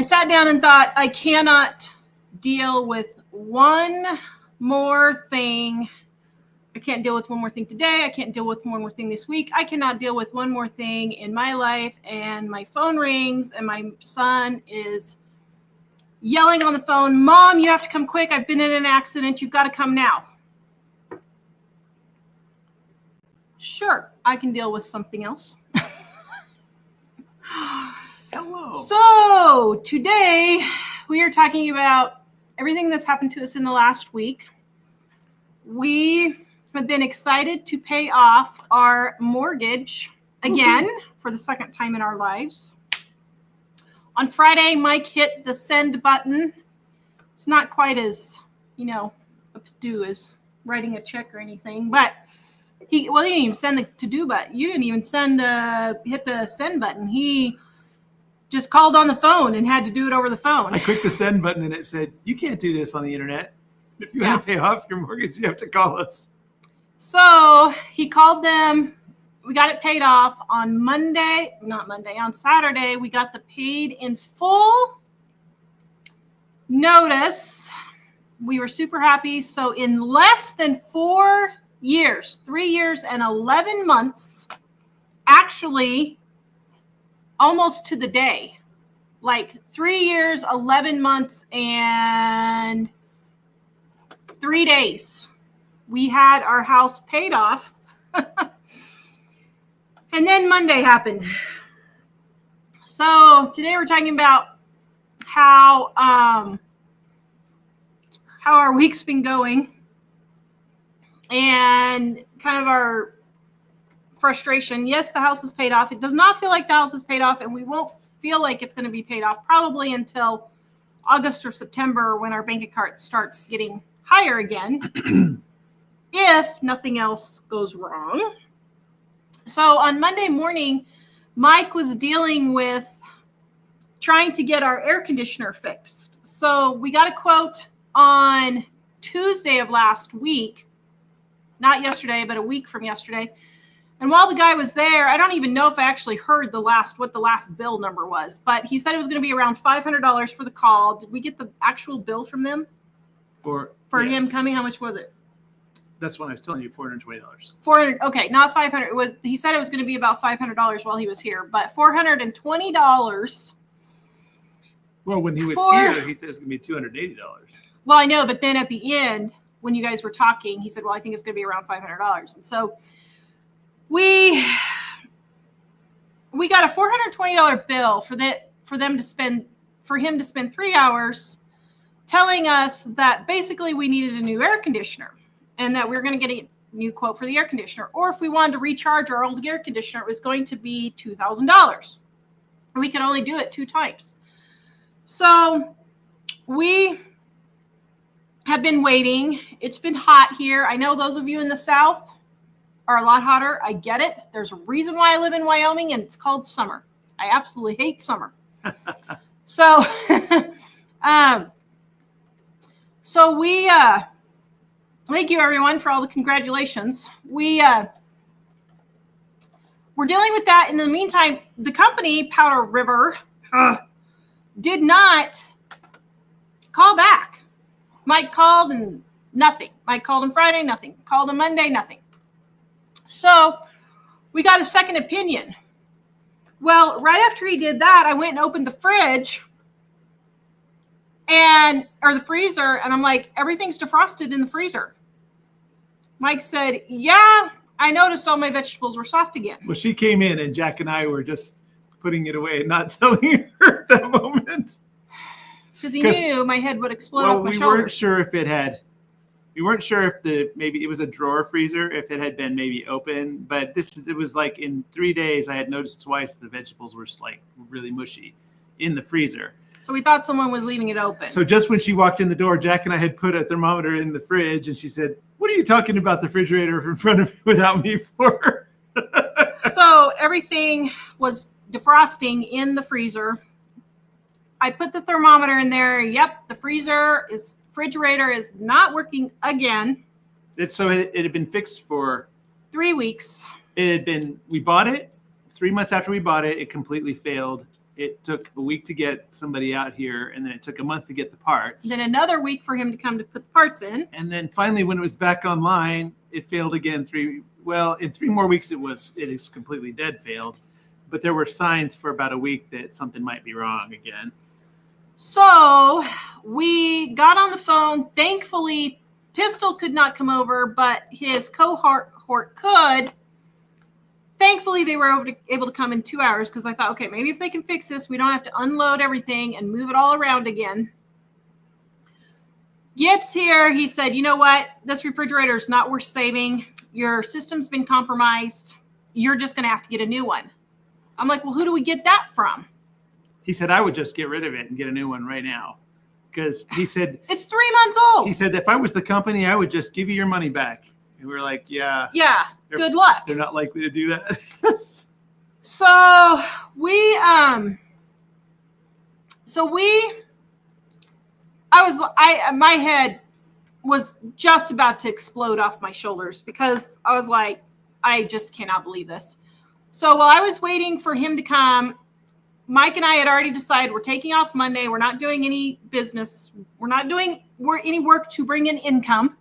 I sat down and thought, I cannot deal with one more thing I can't deal with one more thing today. I can't deal with one more thing this week. I cannot deal with one more thing in my life. And my phone rings and my son is yelling on the phone, Mom, you have to come quick. I've been in an accident. You've got to come now. Sure, I can deal with something else. Hello. So today we are talking about everything that's happened to us in the last week. We have been excited to pay off our mortgage again for the second time in our lives. On Friday, Mike hit the send button. It's not quite as, up to do as writing a check or anything, but he didn't even send the to-do button. You didn't even hit the send button. He just called on the phone and had to do it over the phone. I clicked the send button and it said, you can't do this on the internet. If you want to pay off your mortgage, you have to call us. So he called them. We got it paid off on on Saturday. We got the paid in full notice. We were super happy. So in less than 4 years, 3 years and 11 months, actually almost to the day, like 3 years, 11 months and 3 days, we had our house paid off. And then Monday happened. So today we're talking about how our week's been going and kind of our frustration. Yes, the house is paid off. It does not feel like the house is paid off, and we won't feel like it's going to be paid off probably until August or September when our bank account starts getting higher again, if nothing else goes wrong. So on Monday morning, Mike was dealing with trying to get our air conditioner fixed. So we got a quote on Tuesday of last week, not yesterday, but a week from yesterday. And while the guy was there, I don't even know if I actually heard what the last bill number was, but he said it was going to be around $500 for the call. Did we get the actual bill from them? For him coming? How much was it? That's when I was telling you, $420. $400. Okay, not $500. He said it was going to be about $500 while he was here, but $420. Well, when he was here, he said it was going to be $280. Well, I know, but then at the end, when you guys were talking, he said, well, I think it's going to be around $500. And so we got a $420 bill for him to spend 3 hours telling us that basically we needed a new air conditioner and that we were going to get a new quote for the air conditioner. Or if we wanted to recharge our old air conditioner, it was going to be $2,000. We could only do it 2 times. So we have been waiting. It's been hot here. I know those of you in the South are a lot hotter. I get it. There's a reason why I live in Wyoming, and it's called summer. I absolutely hate summer. So, we thank you everyone for all the congratulations. We're dealing with that. In the meantime, the company Powder River did not call back. Mike called and nothing. Mike called on Friday, nothing. Called on Monday, nothing. So we got a second opinion. Well, right after he did that, I went and opened the fridge or the freezer, and I'm like, everything's defrosted in the freezer. Mike said, yeah, I noticed all my vegetables were soft again. Well, she came in and Jack and I were just putting it away and not telling her at that moment. Because he knew my head would explode off my shoulders. We weren't sure if maybe it was a drawer freezer, if it had been maybe open, but it was like in 3 days, I had noticed twice the vegetables were like really mushy in the freezer. So we thought someone was leaving it open. So just when she walked in the door, Jack and I had put a thermometer in the fridge, and she said, what are you talking about the refrigerator in front of me without me for? So everything was defrosting in the freezer. I put the thermometer in there. Yep, the refrigerator is not working again. It had been fixed for 3 weeks. We bought it 3 months after we bought it. It completely failed It took a week to get somebody out here, and then it took a month to get the parts. Then another week for him to come to put the parts in. And then finally, when it was back online, it failed again. In 3 more weeks, it is completely dead failed. But there were signs for about a week that something might be wrong again. So we got on the phone. Thankfully, Pistol could not come over, but his cohort could. Thankfully, they were able to come in 2 hours because I thought, okay, maybe if they can fix this, we don't have to unload everything and move it all around again. Gets here, he said, you know what? This refrigerator is not worth saving. Your system's been compromised. You're just going to have to get a new one. I'm like, well, who do we get that from? He said, I would just get rid of it and get a new one right now. Because he said, it's 3 months old. He said, if I was the company, I would just give you your money back. And we were like, yeah. Yeah, good luck. They're not likely to do that. So my head was just about to explode off my shoulders because I was like, I just cannot believe this. So while I was waiting for him to come, Mike and I had already decided we're taking off Monday. We're not doing any business. We're not doing any work to bring in income.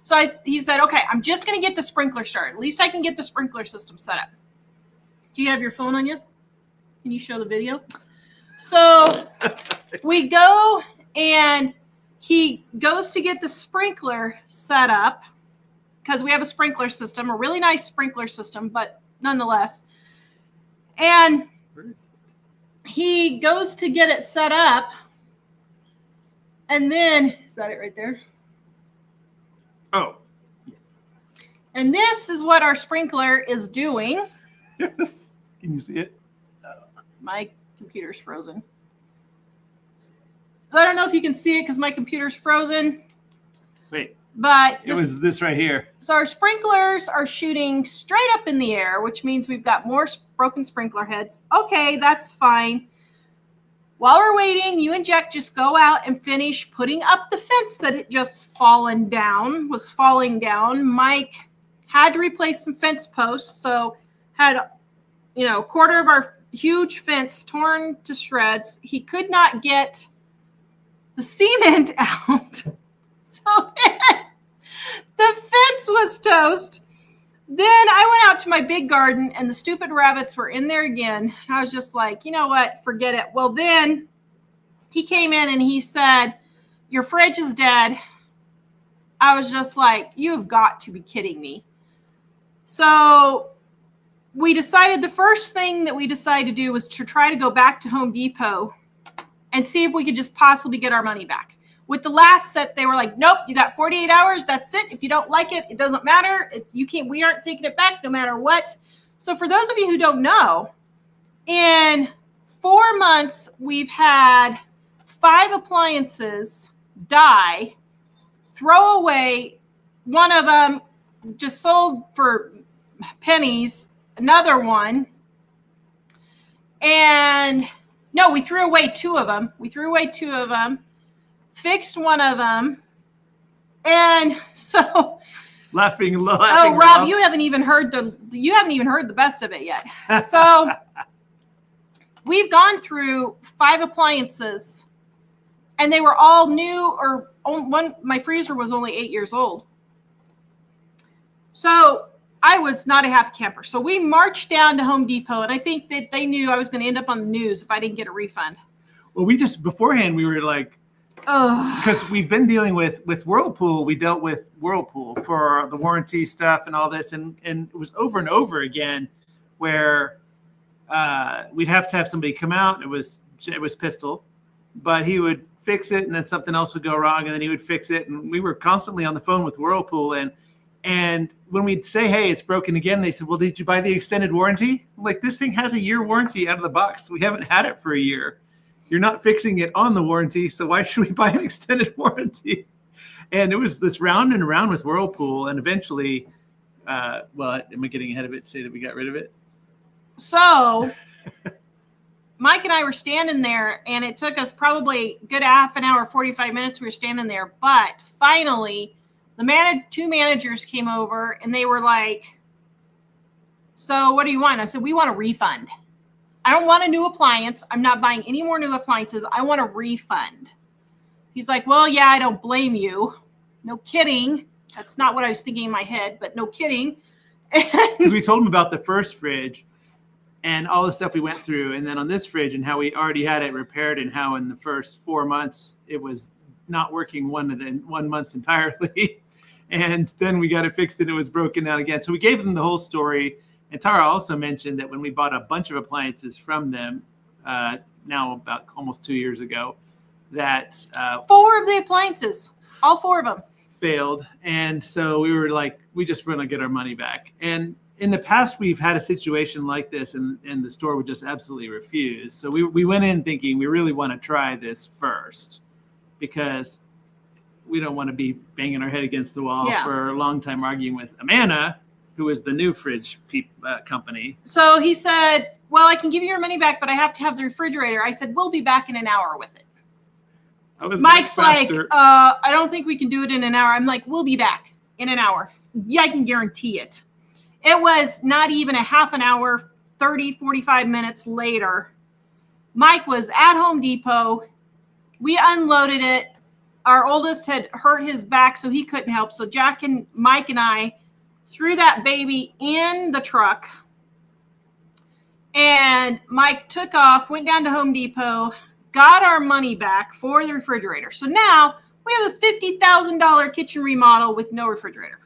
So he said, okay, I'm just going to get the sprinkler started. At least I can get the sprinkler system set up. Do you have your phone on you? Can you show the video? So we go and he goes to get the sprinkler set up because we have a sprinkler system, a really nice sprinkler system, but nonetheless. And he goes to get it set up. And then, is that it right there? Oh. And this is what our sprinkler is doing. Can you see it? My computer's frozen. So I don't know if you can see it because my computer's frozen. Wait. But it was this right here. So our sprinklers are shooting straight up in the air, which means we've got more broken sprinkler heads. Okay, that's fine. While we're waiting, you and Jack just go out and finish putting up the fence that had just falling down. Mike had to replace some fence posts, so had, a quarter of our huge fence torn to shreds. He could not get the cement out. So the fence was toast. Then I went out to my big garden and the stupid rabbits were in there again. I was just like, you know what? Forget it. Well, then he came in and he said, your fridge is dead. I was just like, you've got to be kidding me. So the first thing that we decided to do was to try to go back to Home Depot and see if we could just possibly get our money back. With the last set, they were like, nope, you got 48 hours. That's it. If you don't like it, it doesn't matter. We aren't taking it back no matter what. So for those of you who don't know, in 4 months, we've had 5 appliances die, throw away. One of them just sold for pennies, another one. And no, we threw away 2 of them. Fixed one of them, and so laughing. Oh, Rob, you haven't even heard the best of it yet. So we've gone through 5 appliances, and they were all new. Or one, my freezer was only 8 years old, so I was not a happy camper. So we marched down to Home Depot, and I think that they knew I was going to end up on the news if I didn't get a refund. Well, beforehand we were like. Because we've been dealing with Whirlpool. We dealt with Whirlpool for the warranty stuff and all this. And it was over and over again where we'd have to have somebody come out. It was Pistol, but he would fix it and then something else would go wrong and then he would fix it. And we were constantly on the phone with Whirlpool. And when we'd say, hey, it's broken again, they said, well, did you buy the extended warranty? I'm like, this thing has a year warranty out of the box. We haven't had it for a year. You're not fixing it on the warranty, so why should we buy an extended warranty? And it was this round and round with Whirlpool, and eventually, am I getting ahead of it to say that we got rid of it? So Mike and I were standing there, and it took us probably a good half an hour, 45 minutes. We were standing there, but finally, the 2 managers came over, and they were like, so what do you want? I said, we want a refund. I don't want a new appliance. I'm not buying any more new appliances. I want a refund. He's like, well, yeah, I don't blame you. No kidding. That's not what I was thinking in my head, but no kidding. Because we told him about the first fridge and all the stuff we went through, and then on this fridge and how we already had it repaired, and how in the first 4 months it was not working one month entirely. And then we got it fixed and it was broken down again. So we gave them the whole story. And Tara also mentioned that when we bought a bunch of appliances from them, now about almost 2 years ago, that 4 of the appliances, all 4 of them failed. And so we were like, we just want to get our money back. And in the past, we've had a situation like this, and the store would just absolutely refuse. So we went in thinking we really want to try this first, because we don't want to be banging our head against the wall for a long time arguing with Amanda, who is the new fridge company. So he said, well, I can give you your money back, but I have to have the refrigerator. I said, we'll be back in an hour with it. Mike's like, I don't think we can do it in an hour. I'm like, we'll be back in an hour. Yeah, I can guarantee it. It was not even a half an hour, 30, 45 minutes later. Mike was at Home Depot. We unloaded it. Our oldest had hurt his back, so he couldn't help. So Jack and Mike and I threw that baby in the truck. And Mike took off, went down to Home Depot, got our money back for the refrigerator. So now we have a $50,000 kitchen remodel with no refrigerator.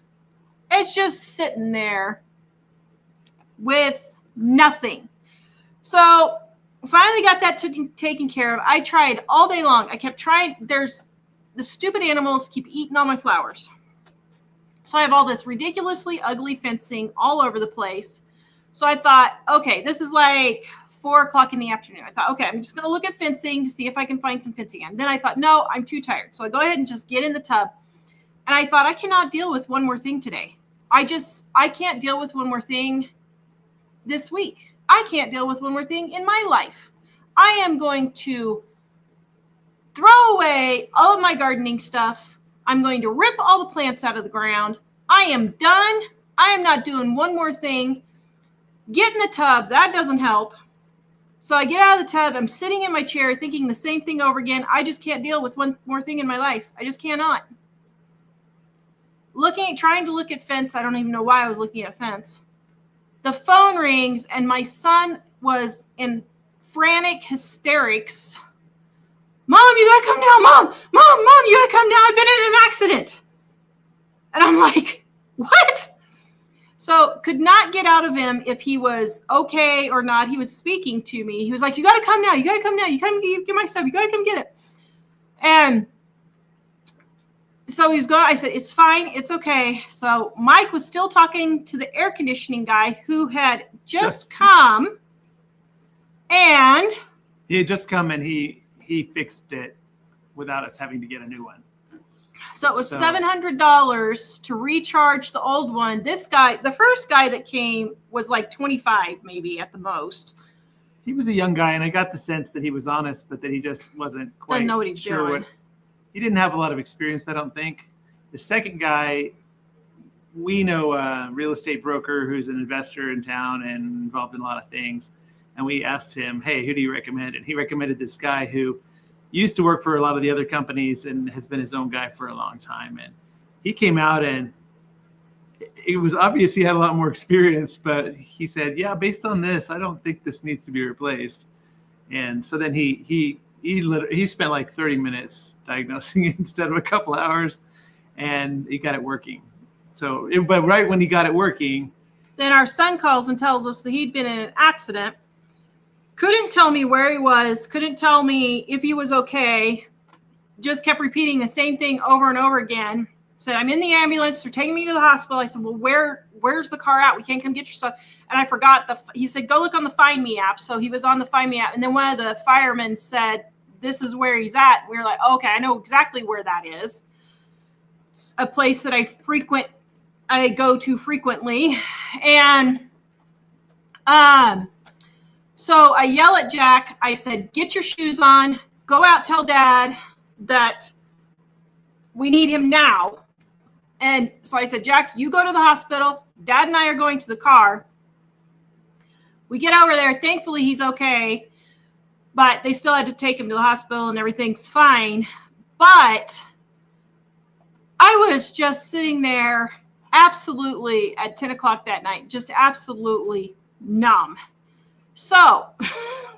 It's just sitting there with nothing. So finally got that taken care of. I tried all day long. I kept trying. The stupid animals keep eating all my flowers. So I have all this ridiculously ugly fencing all over the place. So I thought, okay, this is like 4:00 in the afternoon. I thought, okay, I'm just going to look at fencing to see if I can find some fencing. And then I thought, no, I'm too tired. So I go ahead and just get in the tub. And I thought, I cannot deal with one more thing today. I can't deal with one more thing this week. I can't deal with one more thing in my life. I am going to throw away all of my gardening stuff. I'm going to rip all the plants out of the ground. I am done. I am not doing one more thing. Get in the tub. That doesn't help. So I get out of the tub. I'm sitting in my chair thinking the same thing over again. I just can't deal with one more thing in my life. I just cannot. Trying to look at fence. I don't even know why I was looking at fence. The phone rings and my son was in frantic hysterics. Mom, you gotta come down. Mom, you gotta come down. I've been in an accident. And I'm like, what? So could not get out of him if he was okay or not. He was speaking to me. He was like, you gotta come now. You gotta come now. You gotta get my stuff. You gotta come get it. And so he was going, I said, it's fine. It's okay. So Mike was still talking to the air conditioning guy who had just come. And he had just come and he fixed it without us having to get a new one. So it was $700 to recharge the old one. This guy, the first guy that came, was like 25 maybe at the most. He was a young guy, and I got the sense that he was honest, but that he just wasn't quite Didn't know what he's sure doing. He didn't have a lot of experience, I don't think. The second guy, we know a real estate broker who's an investor in town and involved in a lot of things. And we asked him, hey, who do you recommend? And he recommended this guy who used to work for a lot of the other companies and has been his own guy for a long time. And he came out and it was obvious he had a lot more experience, but he said, yeah, based on this, I don't think this needs to be replaced. And so then he spent like 30 minutes diagnosing it instead of a couple hours, and he got it working. But right when he got it working, then our son calls and tells us that he'd been in an accident. Couldn't tell me where he was, couldn't tell me if he was okay, just kept repeating the same thing over and over again. Said, I'm in the ambulance, they're taking me to the hospital. I said, well, where's the car at? We can't come get your stuff. And I forgot, he said, go look on the Find Me app. So he was on the Find Me app. And then one of the firemen said, this is where he's at. We were like, okay, I know exactly where that is. It's a place that I go to frequently. And so I yell at Jack. I said, get your shoes on, go out, tell Dad that we need him now. And so I said, Jack, you go to the hospital. Dad and I are going to the car. We get over there. Thankfully, he's okay. But they still had to take him to the hospital and everything's fine. But I was just sitting there absolutely at 10 o'clock that night, just absolutely numb. So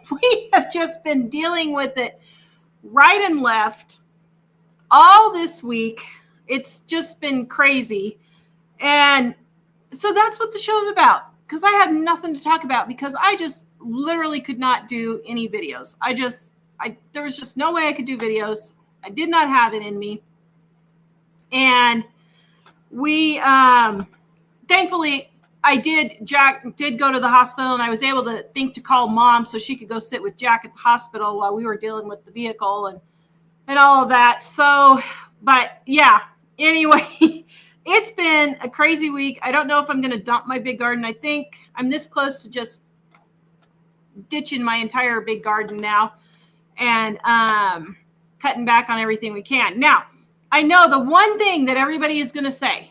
we have just been dealing with it right and left all this week. It's just been crazy. And so that's what the show's about, because I have nothing to talk about, because I just literally could not do any videos. There was just no way I could do videos. I did not have it in me. And we, thankfully, Jack did go to the hospital, and I was able to think to call Mom so she could go sit with Jack at the hospital while we were dealing with the vehicle and all of that. So, but yeah, anyway, it's been a crazy week. I don't know if I'm going to dump my big garden. I think I'm this close to just ditching my entire big garden now and cutting back on everything we can. Now, I know the one thing that everybody is going to say,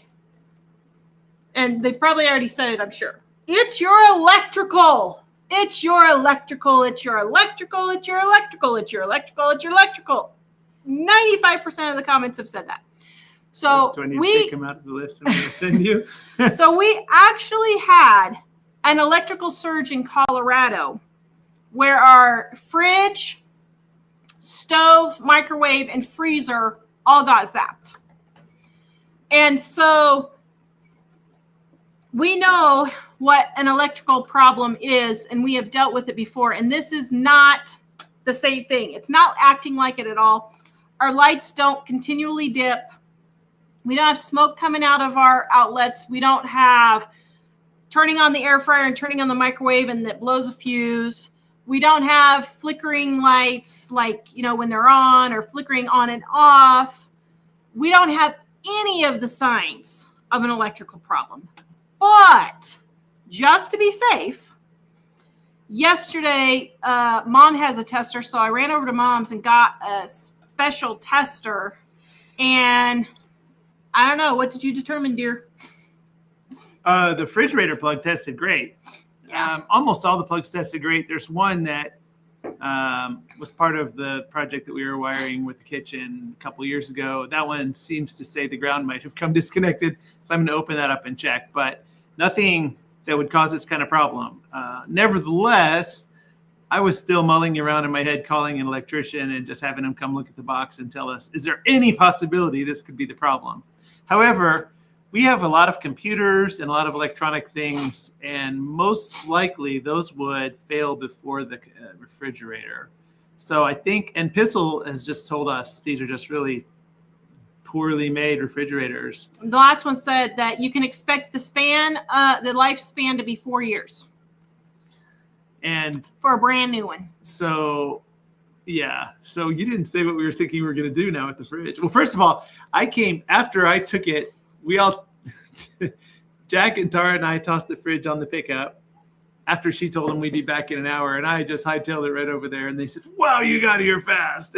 and they've probably already said it, I'm sure. It's your electrical. It's your electrical. It's your electrical. It's your electrical. It's your electrical. It's your electrical. 95% of the comments have said that. So do I need to take them out of the list I'm going to send you? So we actually had an electrical surge in Colorado where our fridge, stove, microwave, and freezer all got zapped. And so we know what an electrical problem is, and we have dealt with it before. And this is not the same thing. It's not acting like it at all. Our lights don't continually dip. We don't have smoke coming out of our outlets. We don't have turning on the air fryer and turning on the microwave and that blows a fuse. We don't have flickering lights like, when they're on, or flickering on and off. We don't have any of the signs of an electrical problem. But just to be safe, yesterday, Mom has a tester. So I ran over to Mom's and got a special tester. And I don't know. What did you determine, dear? The refrigerator plug tested great. Yeah. Almost all the plugs tested great. There's one that was part of the project that we were wiring with the kitchen a couple years ago. That one seems to say the ground might have come disconnected. So I'm going to open that up and check. But nothing that would cause this kind of problem. Nevertheless, I was still mulling around in my head, calling an electrician and just having him come look at the box and tell us, is there any possibility this could be the problem? However, we have a lot of computers and a lot of electronic things, and most likely those would fail before the refrigerator. So I think, and Pissel has just told us these are just really poorly made refrigerators. The last one said that you can expect the lifespan to be 4 years. And for a brand new one. So, yeah. So you didn't say what we were thinking we were going to do now with the fridge. Well, first of all, after I took it, we all, Jack and Tara and I tossed the fridge on the pickup after she told them we'd be back in an hour. And I just hightailed it right over there. And they said, wow, you got here fast.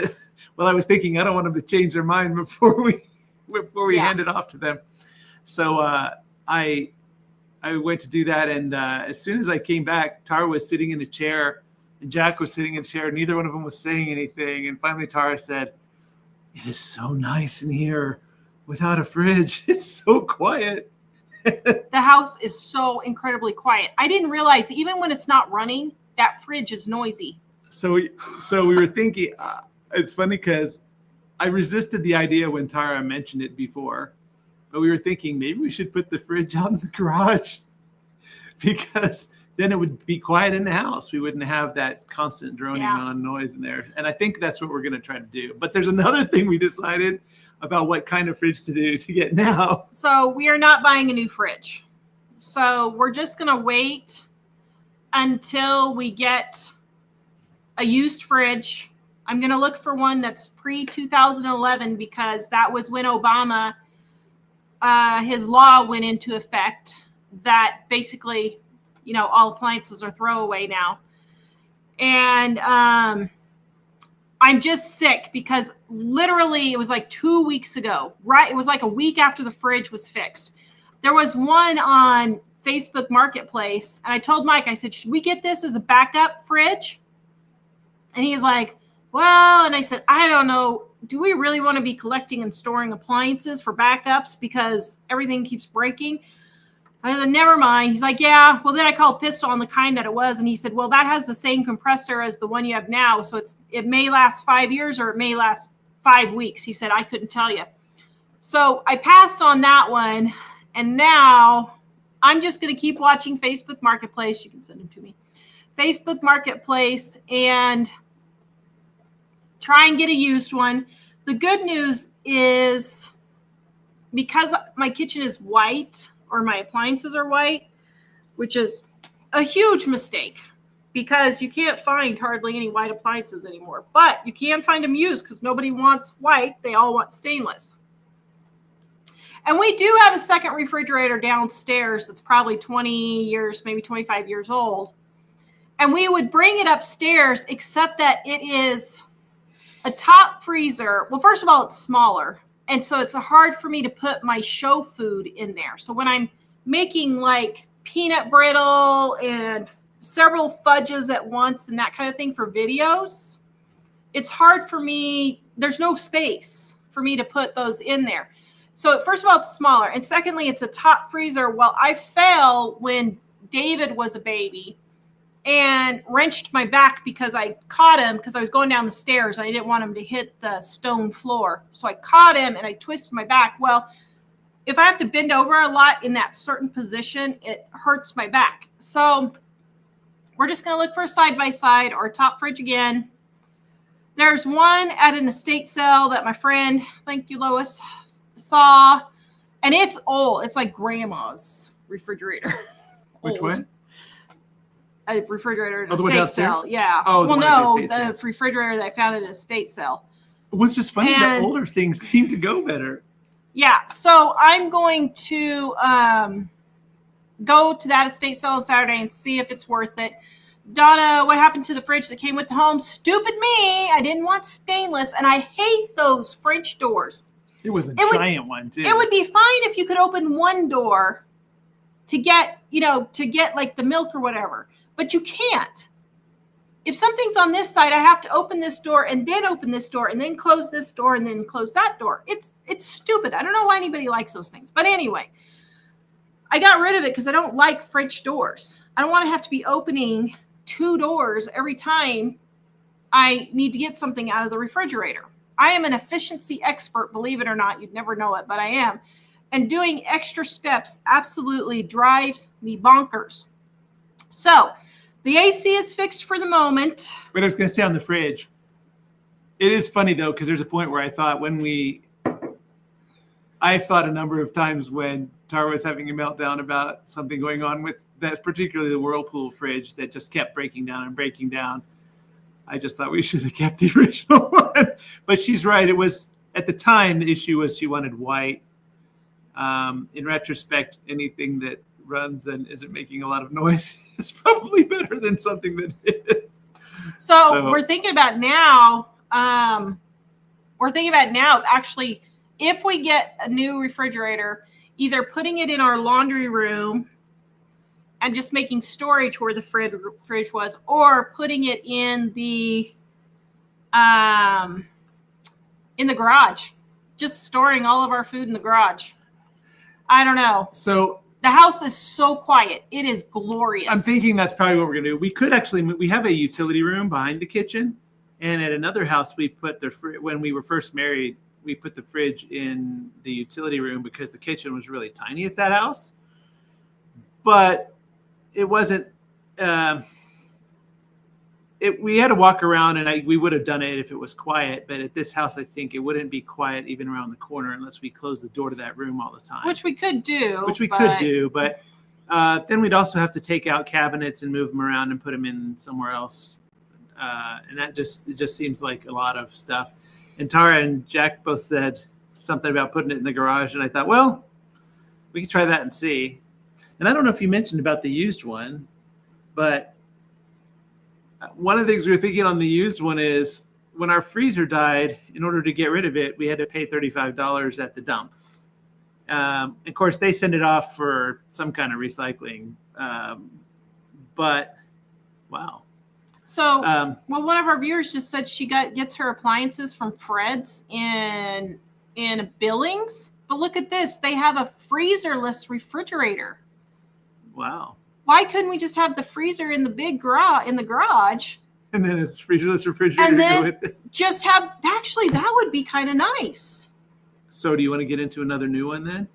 Well, I was thinking, I don't want them to change their mind before we hand it off to them. So I went to do that, and as soon as I came back, Tara was sitting in a chair, and Jack was sitting in a chair. Neither one of them was saying anything, and finally Tara said, "It is so nice in here without a fridge. It's so quiet." The house is so incredibly quiet. I didn't realize even when it's not running, that fridge is noisy. So we were thinking, it's funny because I resisted the idea when Tara mentioned it before. But we were thinking maybe we should put the fridge out in the garage because then it would be quiet in the house. We wouldn't have that constant droning on noise in there. And I think that's what we're going to try to do. But there's another thing we decided about what kind of fridge to get now. So we are not buying a new fridge. So we're just going to wait until we get a used fridge. I'm going to look for one that's pre-2011 because that was when Obama his law went into effect that basically, all appliances are throwaway now. And I'm just sick because literally it was like 2 weeks ago, right? It was like a week after the fridge was fixed. There was one on Facebook Marketplace, and I told Mike, I said, should we get this as a backup fridge? And he's like, well, and I said, I don't know. Do we really want to be collecting and storing appliances for backups because everything keeps breaking? I said, never mind. He's like, yeah. Well, then I called Pistol on the kind that it was, and he said, well, that has the same compressor as the one you have now, so it may last 5 years or it may last 5 weeks. He said, I couldn't tell you. So I passed on that one, and now I'm just going to keep watching Facebook Marketplace. You can send them to me. Facebook Marketplace, and try and get a used one. The good news is, because my kitchen is white, or my appliances are white, which is a huge mistake because you can't find hardly any white appliances anymore. But you can find them used because nobody wants white. They all want stainless. And we do have a second refrigerator downstairs that's probably 20 years, maybe 25 years old. And we would bring it upstairs, except that it is a top freezer. Well, first of all, it's smaller. And so it's hard for me to put my show food in there. So when I'm making like peanut brittle and several fudges at once and that kind of thing for videos, it's hard for me. There's no space for me to put those in there. So first of all, it's smaller. And secondly, it's a top freezer. Well, I fell when David was a baby and wrenched my back because I caught him because I was going down the stairs. And I didn't want him to hit the stone floor. So I caught him and I twisted my back. Well, if I have to bend over a lot in that certain position, it hurts my back. So we're just going to look for a side-by-side or a top fridge again. There's one at an estate sale that my friend, thank you, Lois, saw. And it's old. It's like grandma's refrigerator. Which one? A refrigerator at the an one estate sale. Yeah. Oh, well, no, the refrigerator that I found at an estate sale. It was just funny that older things seem to go better. Yeah. So I'm going to go to that estate sale on Saturday and see if it's worth it. Donna, what happened to the fridge that came with the home? Stupid me. I didn't want stainless, and I hate those French doors. It was a giant one, too. It would be fine if you could open one door to get like the milk or whatever. But you can't. If something's on this side, I have to open this door and then open this door and then close this door and then close that door. It's stupid. I don't know why anybody likes those things. But anyway, I got rid of it because I don't like French doors. I don't want to have to be opening 2 doors every time I need to get something out of the refrigerator. I am an efficiency expert, believe it or not. You'd never know it, but I am. And doing extra steps absolutely drives me bonkers. So the AC is fixed for the moment. But I was going to say on the fridge, it is funny, though, because there's a point where I thought I've thought a number of times when Tara was having a meltdown about something going on with that, particularly the Whirlpool fridge that just kept breaking down and breaking down. I just thought we should have kept the original one. But she's right. It was, at the time, the issue was she wanted white. In retrospect, anything that runs and isn't making a lot of noise is probably better than something that is. So we're thinking about now, actually, if we get a new refrigerator, either putting it in our laundry room and just making storage where the fridge was, or putting it in the garage, just storing all of our food in the garage. I don't know. So the house is so quiet. It is glorious. I'm thinking that's probably what we're going to do. We could actually, we have a utility room behind the kitchen. And at another house, we put when we were first married, we put the fridge in the utility room because the kitchen was really tiny at that house. But it wasn't, we had to walk around, and we would have done it if it was quiet. But at this house, I think it wouldn't be quiet even around the corner unless we closed the door to that room all the time. Which we could do. But then we'd also have to take out cabinets and move them around and put them in somewhere else. And it just seems like a lot of stuff. And Tara and Jack both said something about putting it in the garage. And I thought, well, we could try that and see. And I don't know if you mentioned about the used one, but one of the things we were thinking on the used one is when our freezer died, in order to get rid of it, we had to pay $35 at the dump. Of course, they send it off for some kind of recycling. But wow. So, well, one of our viewers just said she gets her appliances from Fred's in Billings. But look at this. They have a freezerless refrigerator. Wow. Why couldn't we just have the freezer in the big garage? And then it's freezerless refrigerator. And then just have, actually, that would be kind of nice. So do you want to get into another new one then?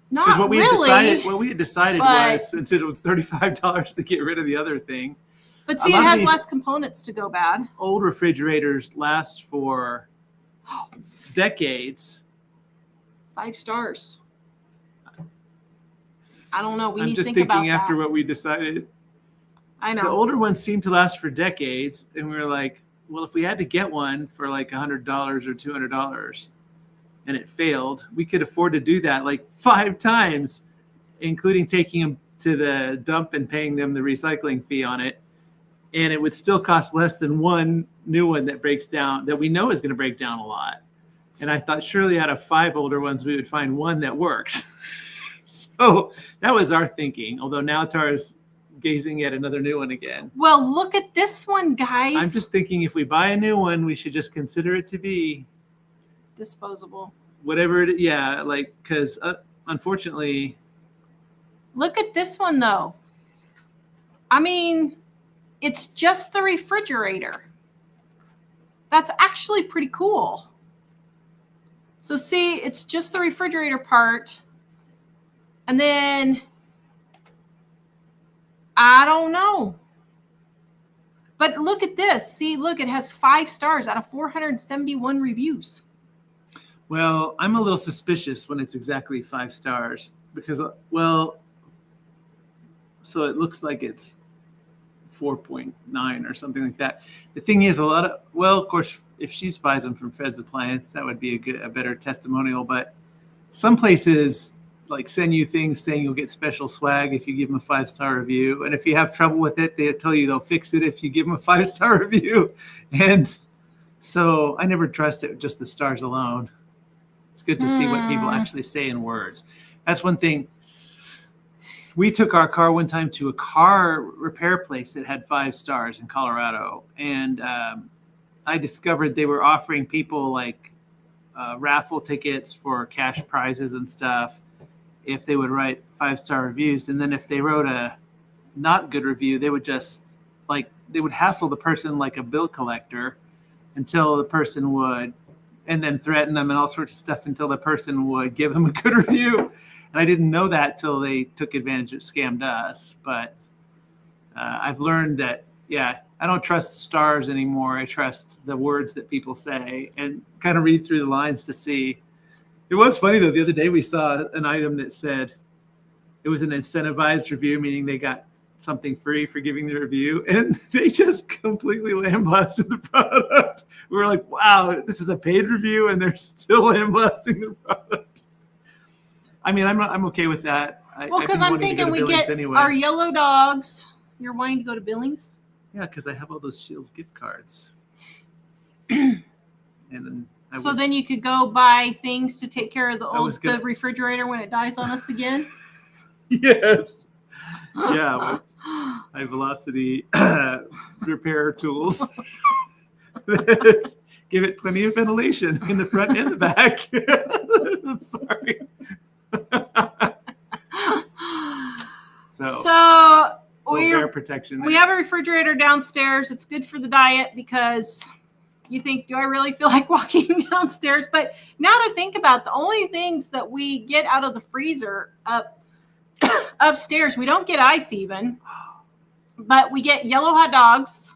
Not what we really. What we had decided was, since it was $35 to get rid of the other thing. But see, it has less components to go bad. Old refrigerators last for decades. 5 stars. I don't know. I'm just thinking after what we decided. I know. The older ones seem to last for decades. And we were like, well, if we had to get one for like $100 or $200 and it failed, we could afford to do that like 5 times, including taking them to the dump and paying them the recycling fee on it. And it would still cost less than one new one that breaks down, that we know is going to break down a lot. And I thought surely out of 5 older ones, we would find one that works. So that was our thinking. Although now Tara's gazing at another new one again. Well, look at this one, guys. I'm just thinking if we buy a new one, we should just consider it to be disposable. Whatever it, yeah, like, because unfortunately. Look at this one, though. I mean, it's just the refrigerator. That's actually pretty cool. So see, it's just the refrigerator part. And then, I don't know. But look at this. See, look, it has 5 stars out of 471 reviews. Well, I'm a little suspicious when it's exactly 5 stars because, well, so it looks like it's 4.9 or something like that. The thing is, of course, if she buys them from Fred's Appliance, that would be a better testimonial. But some places like send you things saying you'll get special swag if you give them a 5-star review. And if you have trouble with it, they tell you they'll fix it if you give them a 5-star review. And so I never trust it with just the stars alone. It's good to see what people actually say in words. That's one thing. We took our car one time to a car repair place that had 5 stars in Colorado. And I discovered they were offering people like raffle tickets for cash prizes and stuff if they would write 5-star reviews. And then if they wrote a not good review, they would just they would hassle the person like a bill collector until the person would, and then threaten them and all sorts of stuff until the person would give them a good review. And I didn't know that till they took advantage of scammed us. But I've learned that, yeah, I don't trust stars anymore. I trust the words that people say and kind of read through the lines to see. It was funny, though. The other day we saw an item that said it was an incentivized review, meaning they got something free for giving the review, and they just completely lambasted the product. We were like, wow, this is a paid review, and they're still lambasting the product. I mean, I'm okay with that. Well, because I'm thinking we get our yellow dogs. You're wanting to go to Billings? Yeah, because I have all those Shields gift cards. And then you could go buy things to take care of the refrigerator when it dies on us again? Yes. Yeah, high velocity repair tools. Give it plenty of ventilation in the front and the back. Sorry. So bear protection. We have a refrigerator downstairs. It's good for the diet because you think, do I really feel like walking downstairs? But now to think about the only things that we get out of the freezer upstairs, we don't get ice even, but we get yellow hot dogs.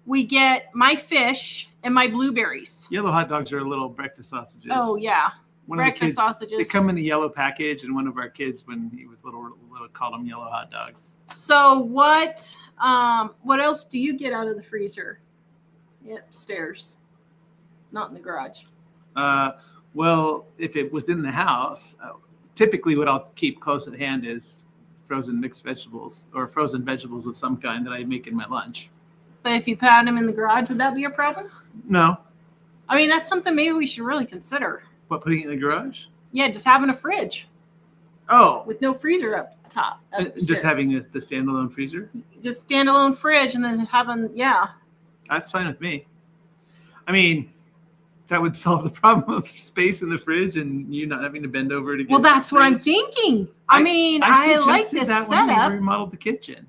We get my fish and my blueberries. Yellow hot dogs are little breakfast sausages. Oh, yeah. Breakfast sausages. They come in a yellow package, and one of our kids, when he was little called them yellow hot dogs. So what else do you get out of the freezer? Upstairs, not in the garage. Well, if it was in the house, typically what I'll keep close at hand is frozen mixed vegetables or frozen vegetables of some kind that I make in my lunch. But if you put them in the garage, would that be a problem? No. I mean, that's something maybe we should really consider. What, putting it in the garage? Yeah, just having a fridge. Oh, with no freezer up top. just having the standalone freezer? Just standalone fridge and then having, yeah. That's fine with me. I mean, that would solve the problem of space in the fridge and you not having to bend over to get. Well, that's what I'm thinking. I mean, I like this that setup. when we remodeled the kitchen,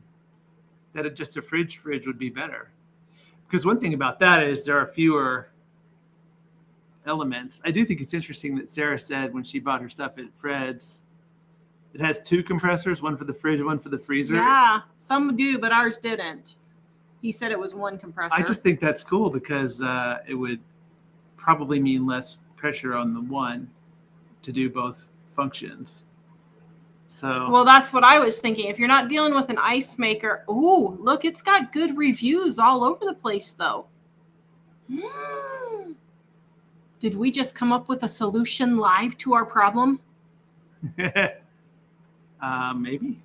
that just a fridge would be better. Because one thing about that is there are fewer elements. I do think it's interesting that Sarah said when she bought her stuff at Fred's, it has 2 compressors, one for the fridge, one for the freezer. Yeah, some do, but ours didn't. He said it was 1 compressor. I just think that's cool because it would probably mean less pressure on the one to do both functions. So well, that's what I was thinking. If you're not dealing with an ice maker, ooh, look, it's got good reviews all over the place, though. Did we just come up with a solution live to our problem? Maybe.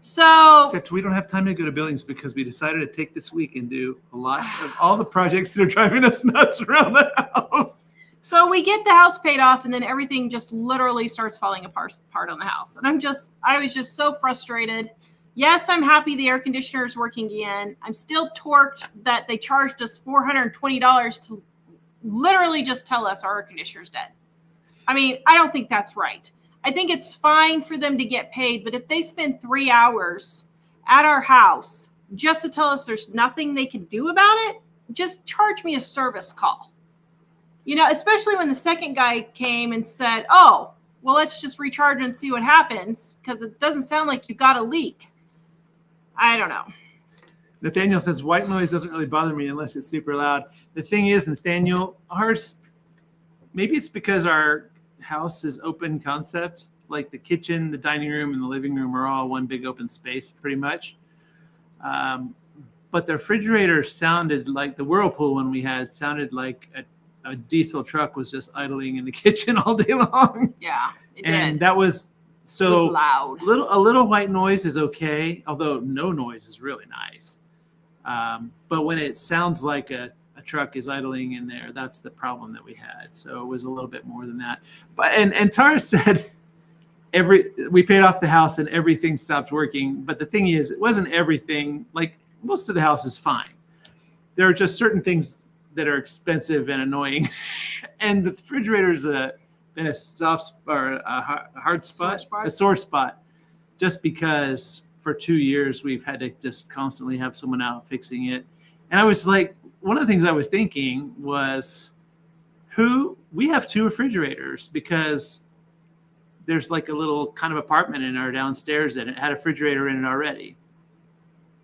So except we don't have time to go to Billings because we decided to take this week and do a lot of all the projects that are driving us nuts around the house. So we get the house paid off and then everything just literally starts falling apart on the house. And I was just so frustrated. Yes, I'm happy the air conditioner is working again. I'm still torqued that they charged us $420 to literally just tell us our air conditioner's dead. I mean, I don't think that's right. I think it's fine for them to get paid, but if they spend 3 hours at our house just to tell us there's nothing they can do about it, just charge me a service call. You know, especially when the second guy came and said, oh, well, let's just recharge and see what happens because it doesn't sound like you got a leak. I don't know. Nathaniel says white noise doesn't really bother me unless it's super loud. The thing is, Nathaniel, ours, maybe it's because our house is open concept, like the kitchen, the dining room, and the living room are all one big open space pretty much. But the refrigerator sounded like the Whirlpool one we had sounded like a diesel truck was just idling in the kitchen all day long. Yeah, it and did. That was so it was loud. A little white noise is okay, although no noise is really nice. But when it sounds like a truck is idling in there, that's the problem that we had. So it was a little bit more than that. But and Tara said we paid off the house and everything stopped working. But the thing is, it wasn't everything. Like most of the house is fine. There are just certain things that are expensive and annoying. And the refrigerator's been a soft or a hard spot, a sore spot, just because for 2 years we've had to just constantly have someone out fixing it. And I was like, one of the things I was thinking was we have 2 refrigerators because there's like a little kind of apartment in our downstairs that it had a refrigerator in it already.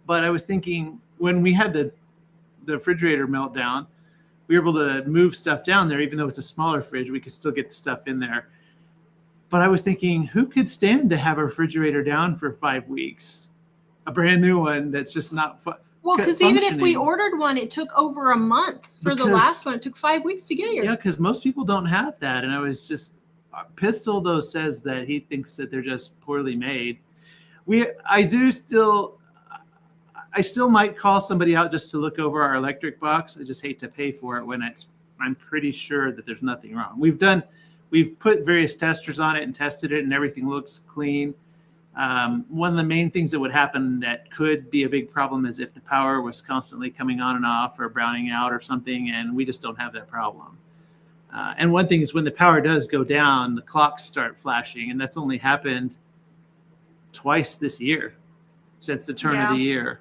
But I was thinking when we had the refrigerator meltdown, we were able to move stuff down there, even though it's a smaller fridge, we could still get the stuff in there. But I was thinking, who could stand to have a refrigerator down for 5 weeks? A brand new one that's just not well, because even if we ordered one, it took over a month for the last one. It took 5 weeks to get here. Yeah, because most people don't have that. And I was just, Pistol, though, says that he thinks that they're just poorly made. I still might call somebody out just to look over our electric box. I just hate to pay for it when I'm pretty sure that there's nothing wrong. We've put various testers on it and tested it and everything looks clean. One of the main things that would happen that could be a big problem is if the power was constantly coming on and off or browning out or something, and we just don't have that problem. And one thing is when the power does go down, the clocks start flashing, and that's only happened twice this year since the turn of the year.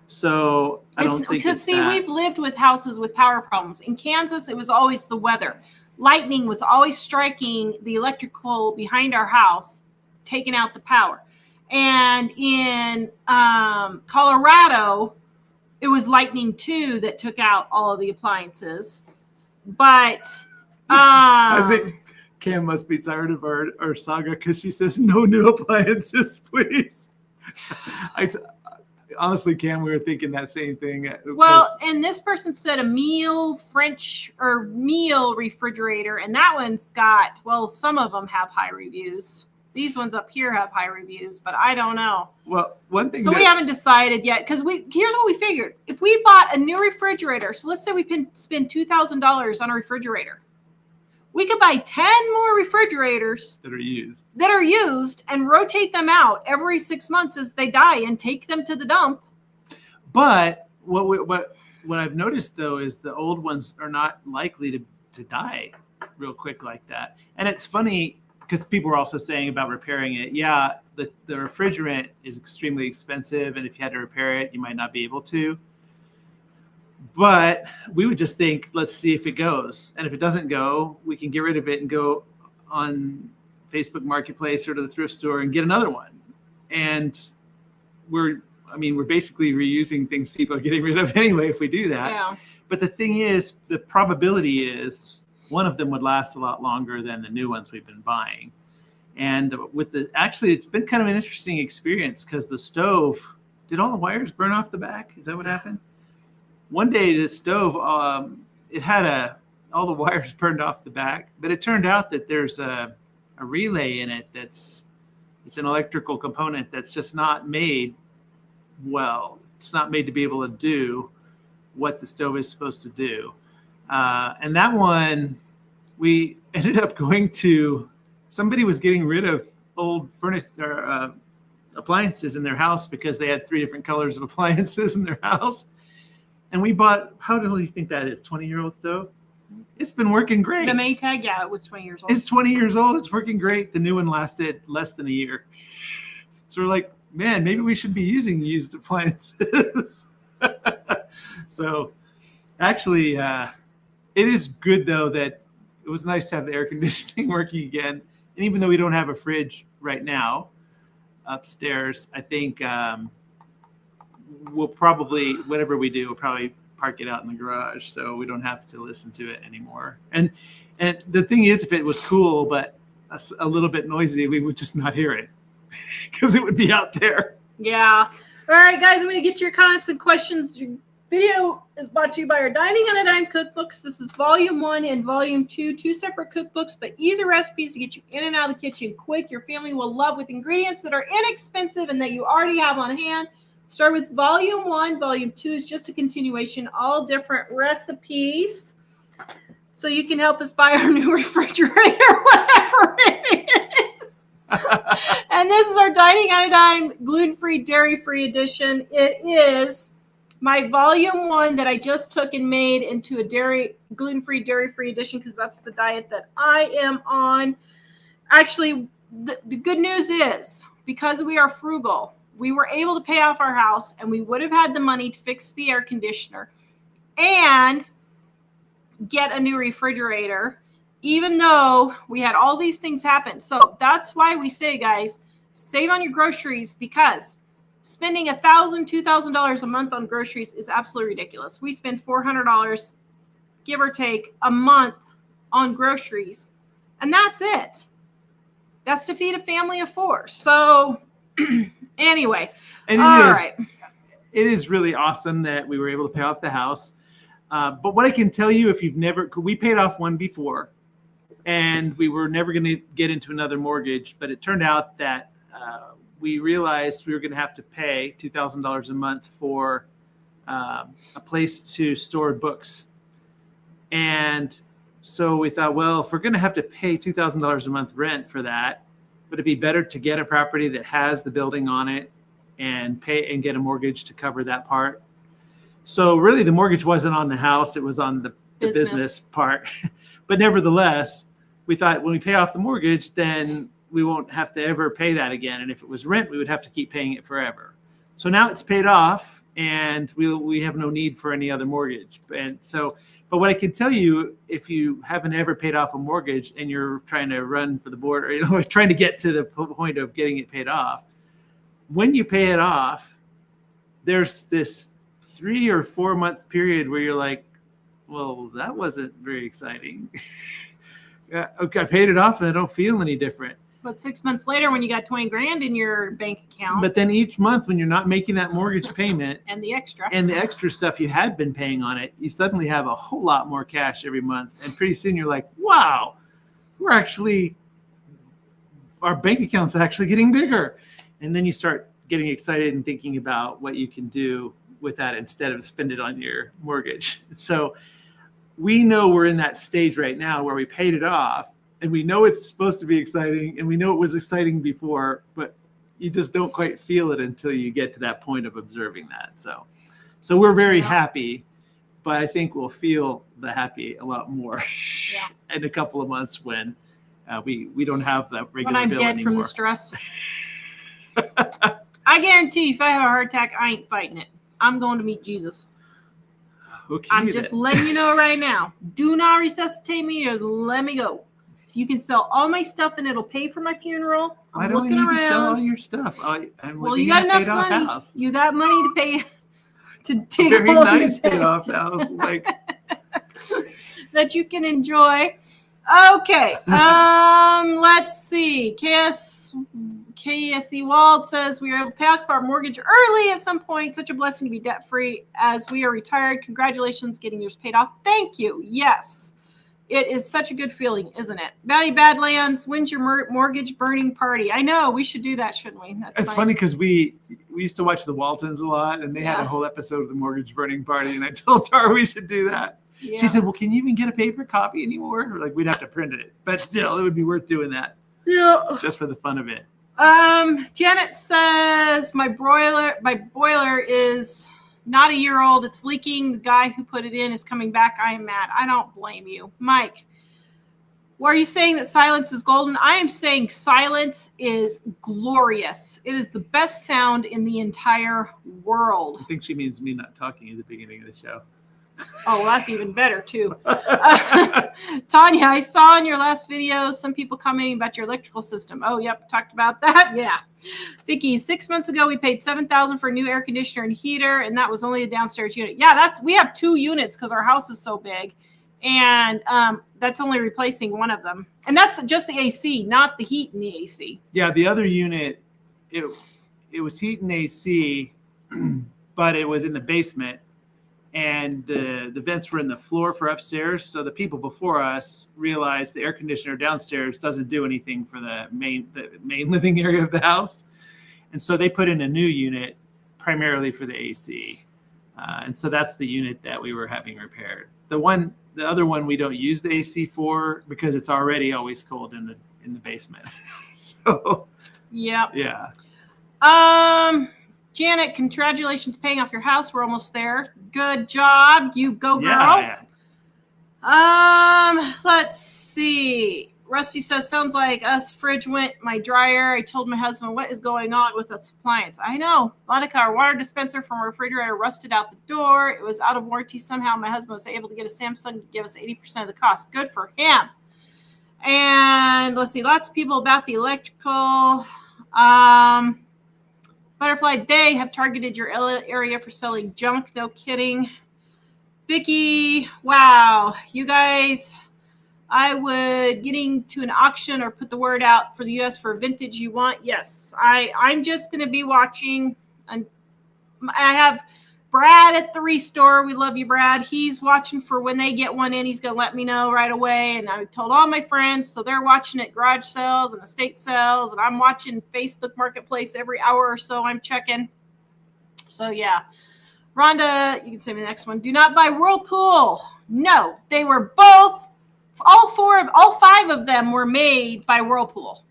So I don't think it's that. We've lived with houses with power problems. In Kansas, it was always the weather. Lightning was always striking the electrical behind our house, taking out the power. And in Colorado, it was lightning too that took out all of the appliances. But I think Cam must be tired of our saga because she says no new appliances, please. Honestly, Cam, we were thinking that same thing. Well, and this person said a meal refrigerator, and that one's got, well, some of them have high reviews. These ones up here have high reviews, but I don't know. Well, one thing. So we haven't decided yet because here's what we figured. If we bought a new refrigerator, so let's say we spend $2,000 on a refrigerator, We could buy 10 more refrigerators that are used and rotate them out every 6 months as they die and take them to the dump. But what I've noticed though is the old ones are not likely to die real quick like that. And it's funny because people are also saying about repairing it. Yeah, the refrigerant is extremely expensive, and if you had to repair it, you might not be able to. But we would just think, let's see if it goes. And if it doesn't go, we can get rid of it and go on Facebook Marketplace or to the thrift store and get another one. And we're basically reusing things people are getting rid of anyway if we do that. Yeah. But the thing is, the probability is one of them would last a lot longer than the new ones we've been buying. And actually, it's been kind of an interesting experience because the stove, did all the wires burn off the back? Is that what happened? One day the stove, it had all the wires burned off the back, but it turned out that there's a relay in it it's an electrical component that's just not made well. It's not made to be able to do what the stove is supposed to do. And that one, we ended up going to, somebody was getting rid of old furniture, appliances in their house because they had 3 different colors of appliances in their house. And we bought, how do you think that is? 20-year-old stove? It's been working great. The Maytag, yeah, it was 20 years old. It's 20 years old. It's working great. The new one lasted less than a year. So we're like, man, maybe we should be using used appliances. So actually, it is good, though, that it was nice to have the air conditioning working again. And even though we don't have a fridge right now upstairs, I think we'll probably, whatever we do, we'll probably park it out in the garage so we don't have to listen to it anymore. And the thing is, if it was cool but a little bit noisy, we would just not hear it because it would be out there. Yeah. All right, guys, I'm going to get your comments and questions. Your video is brought to you by our Dining on a Dime cookbooks. This is volume 1 and volume 2, 2 separate cookbooks, but easy recipes to get you in and out of the kitchen quick. Your family will love, with ingredients that are inexpensive and that you already have on hand. Start with volume 1. Volume 2 is just a continuation, all different recipes. So you can help us buy our new refrigerator, whatever it is. And this is our Dining on a Dime gluten-free, dairy-free edition. It is my volume 1 that I just took and made into a gluten-free, dairy-free edition because that's the diet that I am on. Actually, the good news is, because we are frugal, we were able to pay off our house, and we would have had the money to fix the air conditioner and get a new refrigerator, even though we had all these things happen. So that's why we say, guys, save on your groceries, because spending $1,000, $2,000 a month on groceries is absolutely ridiculous. We spend $400, give or take, a month on groceries, and that's it. That's to feed a family of 4. So anyway, and it is really awesome that we were able to pay off the house. But what I can tell you, if you've never, we paid off one before, and we were never going to get into another mortgage, but it turned out that we realized we were going to have to pay $2,000 a month for a place to store books. And so we thought, well, if we're going to have to pay $2,000 a month rent for that, would it be better to get a property that has the building on it and pay and get a mortgage to cover that part? So really the mortgage wasn't on the house, it was on the business part. But nevertheless, we thought when we pay off the mortgage, then we won't have to ever pay that again. And if it was rent, we would have to keep paying it forever. So now it's paid off, and we have no need for any other mortgage. And so, but what I can tell you, if you haven't ever paid off a mortgage and you're trying to run for the board, or trying to get to the point of getting it paid off, when you pay it off, there's this 3 or 4 month period where you're like, well, that wasn't very exciting. Okay, I paid it off and I don't feel any different. But 6 months later, when you got 20 grand in your bank account, but then each month when you're not making that mortgage payment and the extra stuff you had been paying on it, you suddenly have a whole lot more cash every month. And pretty soon you're like, wow, our bank account's actually getting bigger. And then you start getting excited and thinking about what you can do with that instead of spend it on your mortgage. So we know we're in that stage right now where we paid it off, and we know it's supposed to be exciting, and we know it was exciting before, but you just don't quite feel it until you get to that point of observing that. So we're very happy, but I think we'll feel the happy a lot more in a couple of months when we don't have that regular when I'm bill dead anymore. from the stress. I guarantee if I have a heart attack, I ain't fighting it. I'm going to meet Jesus. Okay, I'm just letting you know right now. Do not resuscitate me. Just let me go. You can sell all my stuff and it'll pay for my funeral. Why do I need to sell all your stuff? Well, you got enough money. House. You got money to pay to take very nice payoff house, like that you can enjoy. Okay. Let's see. KSE Wald says we are able to pay off our mortgage early at some point. Such a blessing to be debt free as we are retired. Congratulations, getting yours paid off. Thank you. Yes, it is such a good feeling, isn't it? Valley Badlands, when's your mortgage burning party? I know we should do that, shouldn't we? It's funny because we used to watch the Waltons a lot, and they had a whole episode of the mortgage burning party, and I told Tara we should do that. Yeah. She said, well, can you even get a paper copy anymore? Like, we'd have to print it, but still, it would be worth doing that. Yeah. Just for the fun of it. Janet says, my boiler is not a year old. It's leaking. The guy who put it in is coming back. I am mad. I don't blame you. Mike, are you saying that silence is golden? I am saying silence is glorious. It is the best sound in the entire world. I think she means me not talking at the beginning of the show. Oh, well, that's even better, too. Tanya, I saw in your last video some people commenting about your electrical system. Oh, yep, talked about that. Yeah. Vicky, 6 months ago, we paid $7,000 for a new air conditioner and heater, and that was only a downstairs unit. Yeah, we have 2 units because our house is so big, and that's only replacing one of them. And that's just the AC, not the heat in the AC. Yeah, the other unit, it was heat and AC, but it was in the basement. And the vents were in the floor for upstairs. So the people before us realized the air conditioner downstairs doesn't do anything for the main living area of the house. And so they put in a new unit primarily for the AC. And so that's the unit that we were having repaired. The other one we don't use the AC for because it's already always cold in the basement. So yeah. Janet, congratulations paying off your house. We're almost there. Good job. You go, girl. Yeah. Let's see. Rusty says, sounds like us. Fridge went my dryer. I told my husband, what is going on with this appliance? I know. Monica, our water dispenser from our refrigerator rusted out the door. It was out of warranty. Somehow my husband was able to get a Samsung to give us 80% of the cost. Good for him. And let's see. Lots of people about the electrical. Butterfly, they have targeted your area for selling junk. No kidding. Vicky, wow. You guys, I would getting to an auction or put the word out for the U.S. for vintage you want. Yes, I'm just going to be watching. I have Brad at the Restore. We love you, Brad. He's watching for when they get one in. He's going to let me know right away. And I told all my friends, so they're watching at garage sales and estate sales. And I'm watching Facebook Marketplace every hour or so. I'm checking. So, yeah. Rhonda, you can say the next one. Do not buy Whirlpool. No, they were both, all 5 of them were made by Whirlpool.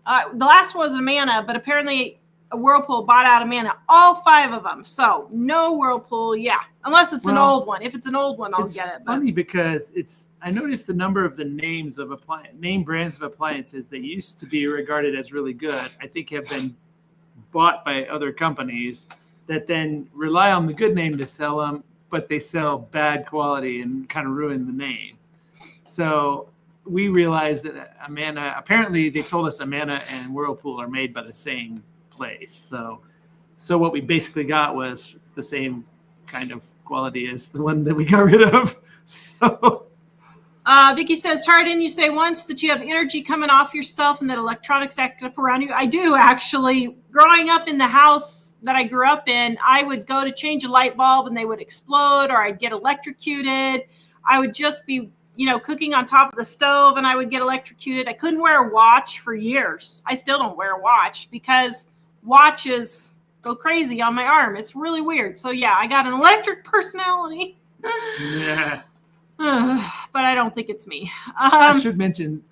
The last one was Amana, but apparently a Whirlpool bought out Amana, all 5 of them. So no Whirlpool, unless it's an old one. If it's an old one, I'll get it. It's funny because I noticed the number of the names of name brands of appliances that used to be regarded as really good, I think have been bought by other companies that then rely on the good name to sell them, but they sell bad quality and kind of ruin the name. So we realized that Amana, apparently they told us Amana and Whirlpool are made by the same place. So what we basically got was the same kind of quality as the one that we got rid of. So Vicky says, Tara, didn't you say once that you have energy coming off yourself and that electronics act up around you? I do, actually. Growing up in the house that I grew up in, I would go to change a light bulb and they would explode, or I'd get electrocuted. I would just be cooking on top of the stove and I would get electrocuted. I couldn't wear a watch for years. I still don't wear a watch because watches go crazy on my arm. It's really weird. So yeah, I got an electric personality. Yeah. But I don't think it's me. I should mention,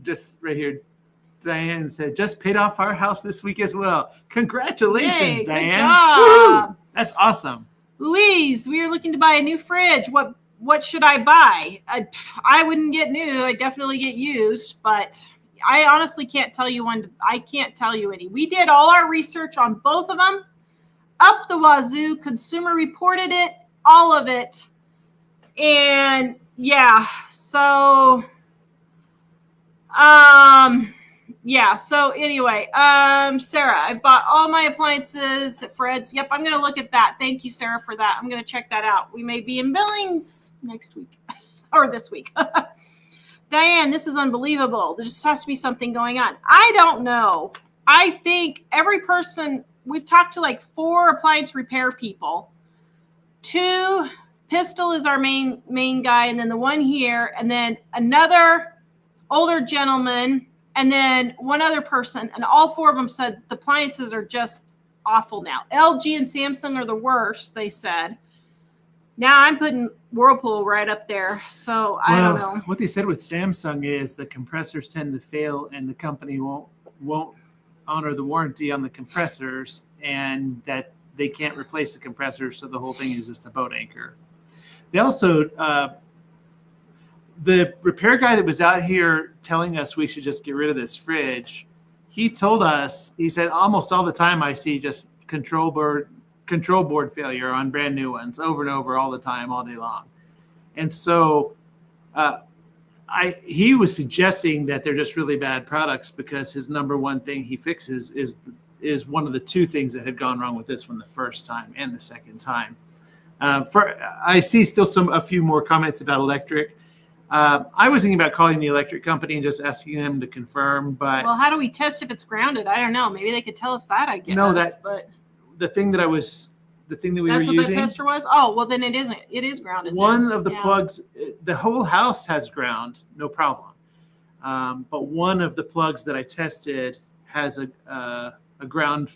just right here, Diane said, just paid off our house this week as well. Congratulations, Yay, Diane. good job. Woo! That's awesome. Louise, we are looking to buy a new fridge. What should I buy? I wouldn't get new. I definitely get used, but I honestly can't tell you one. I can't tell you any. We did all our research on both of them. Up the wazoo. Consumer Reported it, all of it. And yeah, so so anyway, Sarah, I bought all my appliances at Fred's. Yep, I'm going to look at that. Thank you, Sarah, for that. I'm going to check that out. We may be in Billings next week or this week. Diane, this is unbelievable. There just has to be something going on. I don't know. I think every person, we've talked to like 4 appliance repair people. 2, Pistol is our main guy, and then the one here, and then another older gentleman, and then one other person, and all 4 of them said the appliances are just awful now. LG and Samsung are the worst, they said. Now I'm putting Whirlpool right up there, so I don't know. What they said with Samsung is the compressors tend to fail, and the company won't honor the warranty on the compressors, and that they can't replace the compressors, so the whole thing is just a boat anchor. They also, the repair guy that was out here telling us we should just get rid of this fridge, he told us, he said, almost all the time I see just control board failure on brand new ones over and over all the time, all day long. And so he was suggesting that they're just really bad products because his number one thing he fixes is one of the 2 things that had gone wrong with this one the first time and the second time. I see still a few more comments about electric. I was thinking about calling the electric company and just asking them to confirm, but well, how do we test if it's grounded? I don't know. Maybe they could tell us that. I guess. No, but the thing that we were using. That's what the tester was. Oh, well, then it isn't. It is grounded. One of the plugs, the whole house has ground, no problem. But one of the plugs that I tested has a ground.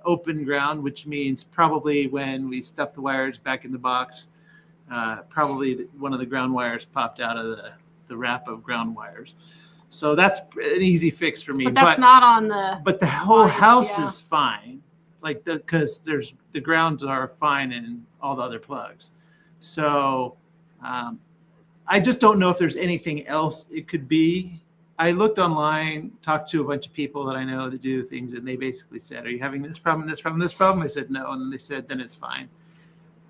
Open ground, which means probably when we stuff the wires back in the box, probably one of the ground wires popped out of the wrap of ground wires. So that's an easy fix for me. But that's not on the. But the whole house is fine, because the grounds are fine in all the other plugs. So I just don't know if there's anything else it could be. I looked online, talked to a bunch of people that I know that do things, and they basically said, are you having this problem, this problem, this problem? I said, no. And then they said, then it's fine.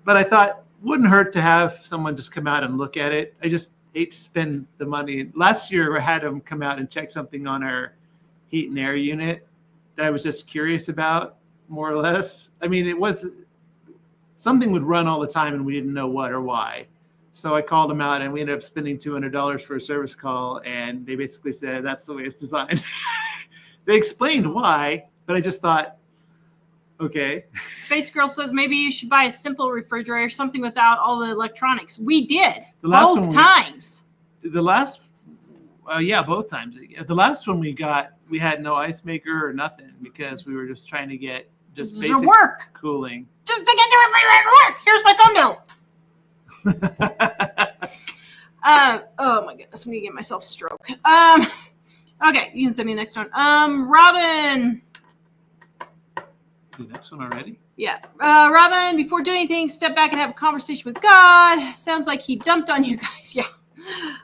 But I thought, wouldn't hurt to have someone just come out and look at it. I just hate to spend the money. Last year, I had them come out and check something on our heat and air unit that I was just curious about, more or less. I mean, it was something would run all the time, and we didn't know what or why. So I called them out, and we ended up spending $200 for a service call, and they basically said that's the way it's designed. They explained why, but I just thought, okay. Space Girl says maybe you should buy a simple refrigerator, something without all the electronics. We did both times. Both times. The last one we got, we had no ice maker or nothing because we were just trying to get just basic cooling. Just to get the refrigerator to work. Here's my thumbnail. Oh my goodness, I'm gonna get myself a stroke. Okay, you can send me the next one. Robin. The next one already? Yeah. Robin, before doing anything, step back and have a conversation with God. Sounds like he dumped on you guys. Yeah.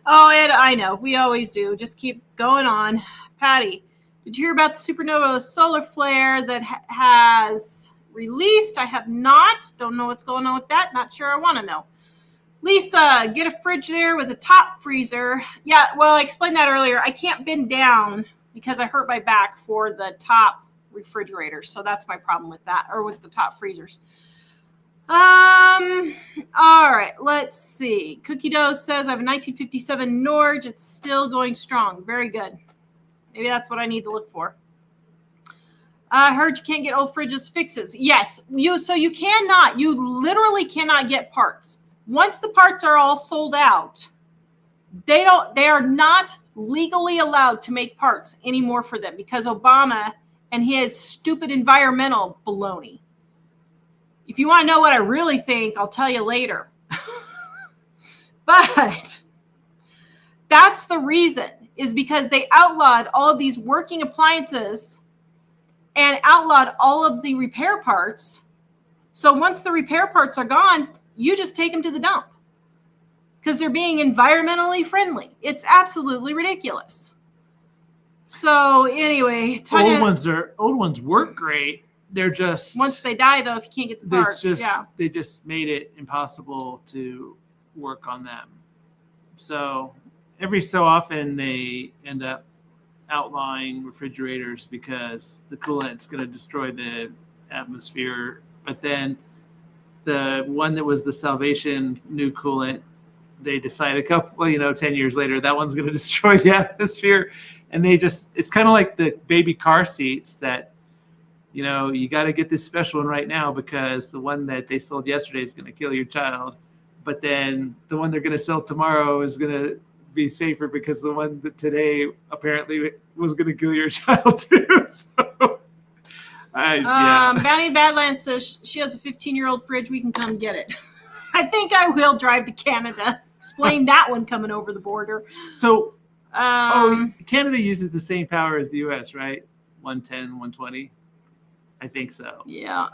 Oh, Ed, I know. We always do. Just keep going on. Patty, did you hear about the supernova solar flare that has released? I have not. Don't know what's going on with that. Not sure I want to know. Lisa, get a fridge there with a top freezer. Yeah, well, I explained that earlier. I can't bend down because I hurt my back for the top refrigerator. So that's my problem with that, or with the top freezers. All right, let's see. Cookie Dough says I have a 1957 Norge. It's still going strong. Very good. Maybe that's what I need to look for. I heard you can't get old fridges fixes. Yes, you literally cannot get parts. Once the parts are all sold out, they are not legally allowed to make parts anymore for them because Obama and his stupid environmental baloney. If you want to know what I really think, I'll tell you later. But that's the reason, is because they outlawed all of these working appliances and outlawed all of the repair parts. So once the repair parts are gone, you just take them to the dump because they're being environmentally friendly. It's absolutely ridiculous. So anyway, Tanya, old ones work great. They're just, once they die, though, if you can't get the parts, they just made it impossible to work on them. So every so often they end up outlawing refrigerators because the coolant's going to destroy the atmosphere. But then the one that was the Salvation new coolant, they decide 10 years later, that one's going to destroy the atmosphere. And it's kind of like the baby car seats that, you got to get this special one right now because the one that they sold yesterday is going to kill your child. But then the one they're going to sell tomorrow is going to be safer because the one that today apparently was going to kill your child too. So, Bounty Badlands says she has a 15-year-old fridge. We can come get it. I think I will drive to Canada. Explain that one coming over the border. So, Canada uses the same power as the U.S., right? 110, 120. I think so. Yeah.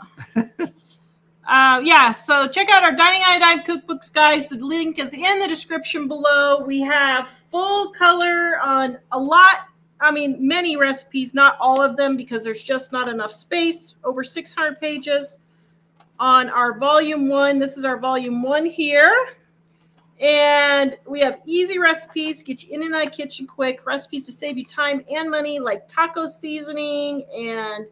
So check out our Dining on a Dime cookbooks, guys. The link is in the description below. We have full color on many recipes, not all of them because there's just not enough space. Over 600 pages on our volume 1. This is our volume 1 here. And we have easy recipes to get you in and out of the kitchen quick. Recipes to save you time and money, like taco seasoning and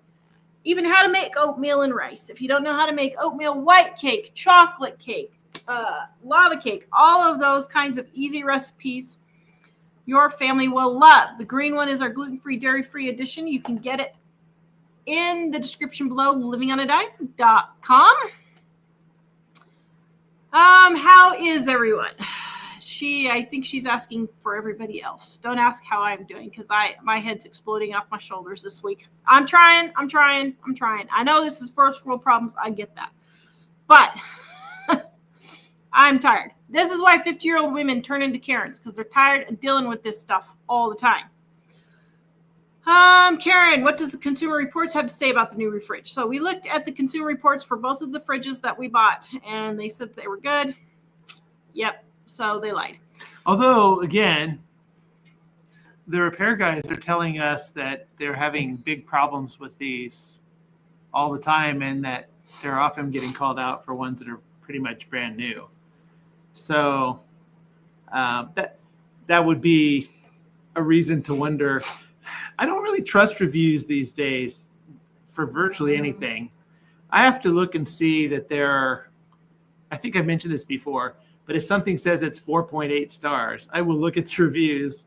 even how to make oatmeal and rice. If you don't know how to make oatmeal, white cake, chocolate cake, lava cake, all of those kinds of easy recipes your family will love. The green one is our gluten-free, dairy-free edition. You can get it in the description below, livingonadime.com. How is everyone? I think she's asking for everybody else. Don't ask how I'm doing because my head's exploding off my shoulders this week. I'm trying. I know this is first world problems. I get that. But I'm tired. This is why 50-year-old women turn into Karens, because they're tired of dealing with this stuff all the time. Karen, what does the Consumer Reports have to say about the new refrige? So we looked at the Consumer Reports for both of the fridges that we bought, and they said they were good. Yep. So they lied. Although, again, the repair guys are telling us that they're having big problems with these all the time and that they're often getting called out for ones that are pretty much brand new. So that would be a reason to wonder. I don't really trust reviews these days for virtually anything. I have to look and see that I think I've mentioned this before, but if something says it's 4.8 stars, I will look at the reviews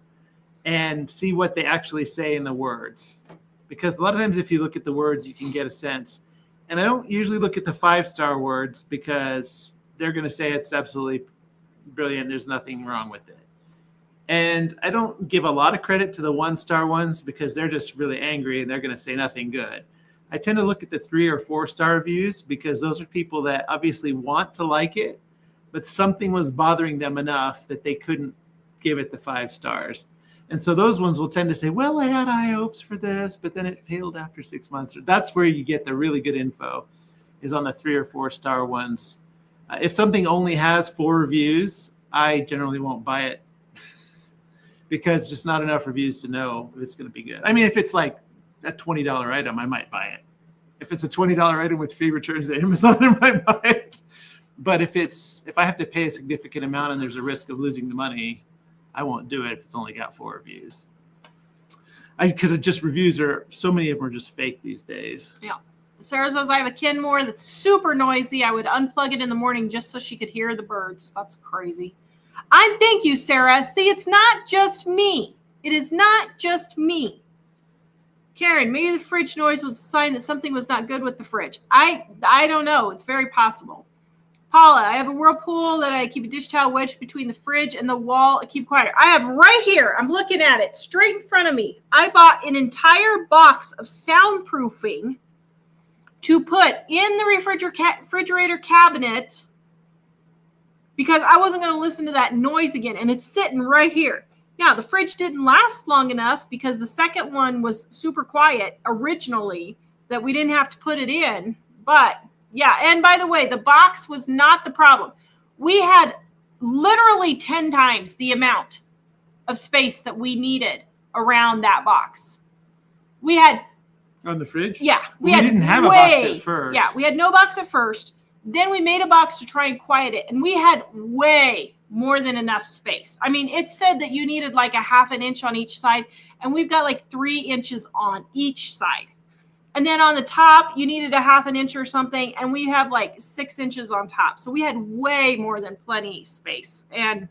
and see what they actually say in the words. Because a lot of times if you look at the words, you can get a sense. And I don't usually look at the 5-star words because they're going to say it's absolutely brilliant. There's nothing wrong with it. And I don't give a lot of credit to the 1-star ones because they're just really angry and they're going to say nothing good. I tend to look at the 3 or 4-star reviews because those are people that obviously want to like it, but something was bothering them enough that they couldn't give it the 5 stars. And so those ones will tend to say, well, I had high hopes for this, but then it failed after 6 months. That's where you get the really good info, is on the 3 or 4-star ones. If something only has 4 reviews, I generally won't buy it because just not enough reviews to know if it's going to be good. I mean, if it's like a $20 item, I might buy it. If it's a $20 item with free returns at Amazon, I might buy it. But if I have to pay a significant amount and there's a risk of losing the money, I won't do it if it's only got 4 reviews. Because reviews so many of them are just fake these days. Yeah. Sarah says, I have a Kenmore that's super noisy. I would unplug it in the morning just so she could hear the birds. That's crazy. Thank you, Sarah. See, it's not just me. It is not just me. Karen, maybe the fridge noise was a sign that something was not good with the fridge. I don't know. It's very possible. Paula, I have a Whirlpool that I keep a dish towel wedged between the fridge and the wall. I keep quiet. I have right here. I'm looking at it straight in front of me. I bought an entire box of soundproofing to put in the refrigerator cabinet because I wasn't going to listen to that noise again. And it's sitting right here. Now, the fridge didn't last long enough because the second one was super quiet originally that we didn't have to put it in. But yeah, and by the way, the box was not the problem. We had literally 10 times the amount of space that we needed around that box. We had on the fridge? Yeah. We didn't have a box at first. Yeah, we had no box at first. Then we made a box to try and quiet it. And we had way more than enough space. I mean, it said that you needed like a half an inch on each side. And we've got like 3 inches on each side. And then on the top, you needed a half an inch or something. And we have like 6 inches on top. So we had way more than plenty space. And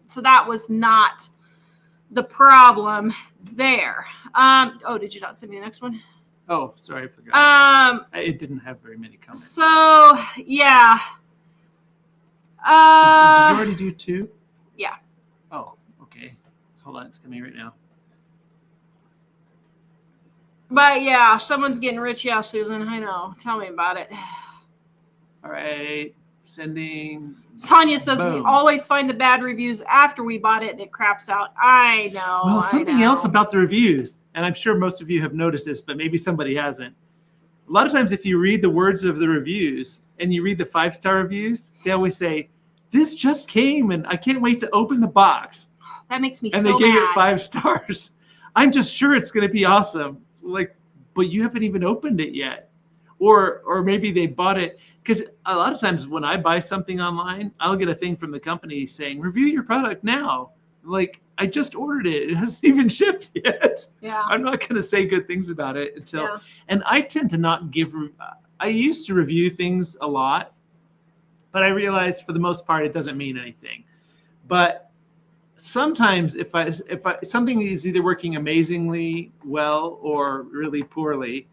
so that was not the problem there. Oh, did you not send me the next one? Oh, sorry, I forgot. It didn't have very many comments. So yeah. Did you already do 2? Yeah. Oh, okay. Hold on, it's coming right now. But yeah, someone's getting rich. Yeah, Susan, I know. Tell me about it. All right, sending. Sonia says Boom. we always find the bad reviews after we bought it and it craps out. I know. Well, something else about the reviews, and I'm sure most of you have noticed this, but maybe somebody hasn't. A lot of times if you read the words of the reviews and you read the 5-star reviews, they always say, "This just came and I can't wait to open the box." That makes me and so they gave mad. it 5 stars. I'm just sure it's going to be awesome. Like, but you haven't even opened it yet. Or maybe they bought it, because a lot of times when I buy something online, I'll get a thing from the company saying, "Review your product now." Like, I just ordered it. It hasn't even shipped yet. Yeah. I'm not going to say good things about it until, Yeah. and I tend to not give, I used to review things a lot, but I realized for the most part, it doesn't mean anything. But sometimes if something is either working amazingly well or really poorly,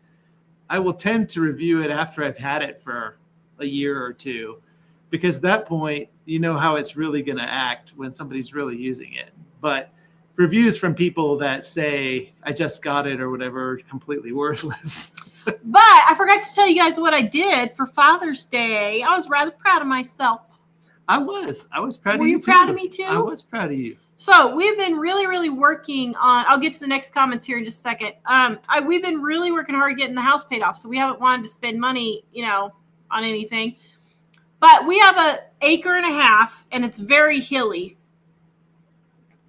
I will tend to review it after I've had it for a year or 2, because at that point, you know how it's really going to act when somebody's really using it. But reviews from people that say, "I just got it" or whatever, are completely worthless. But I forgot to tell you guys what I did for Father's Day. I was rather proud of myself. I was proud of you. Were you proud of me too? I was proud of you. So we've been really, really working on, I'll get to the next comments here in just a second. We've been really working hard getting the house paid off. So we haven't wanted to spend money, on anything. But we have an 1.5 acres and it's very hilly.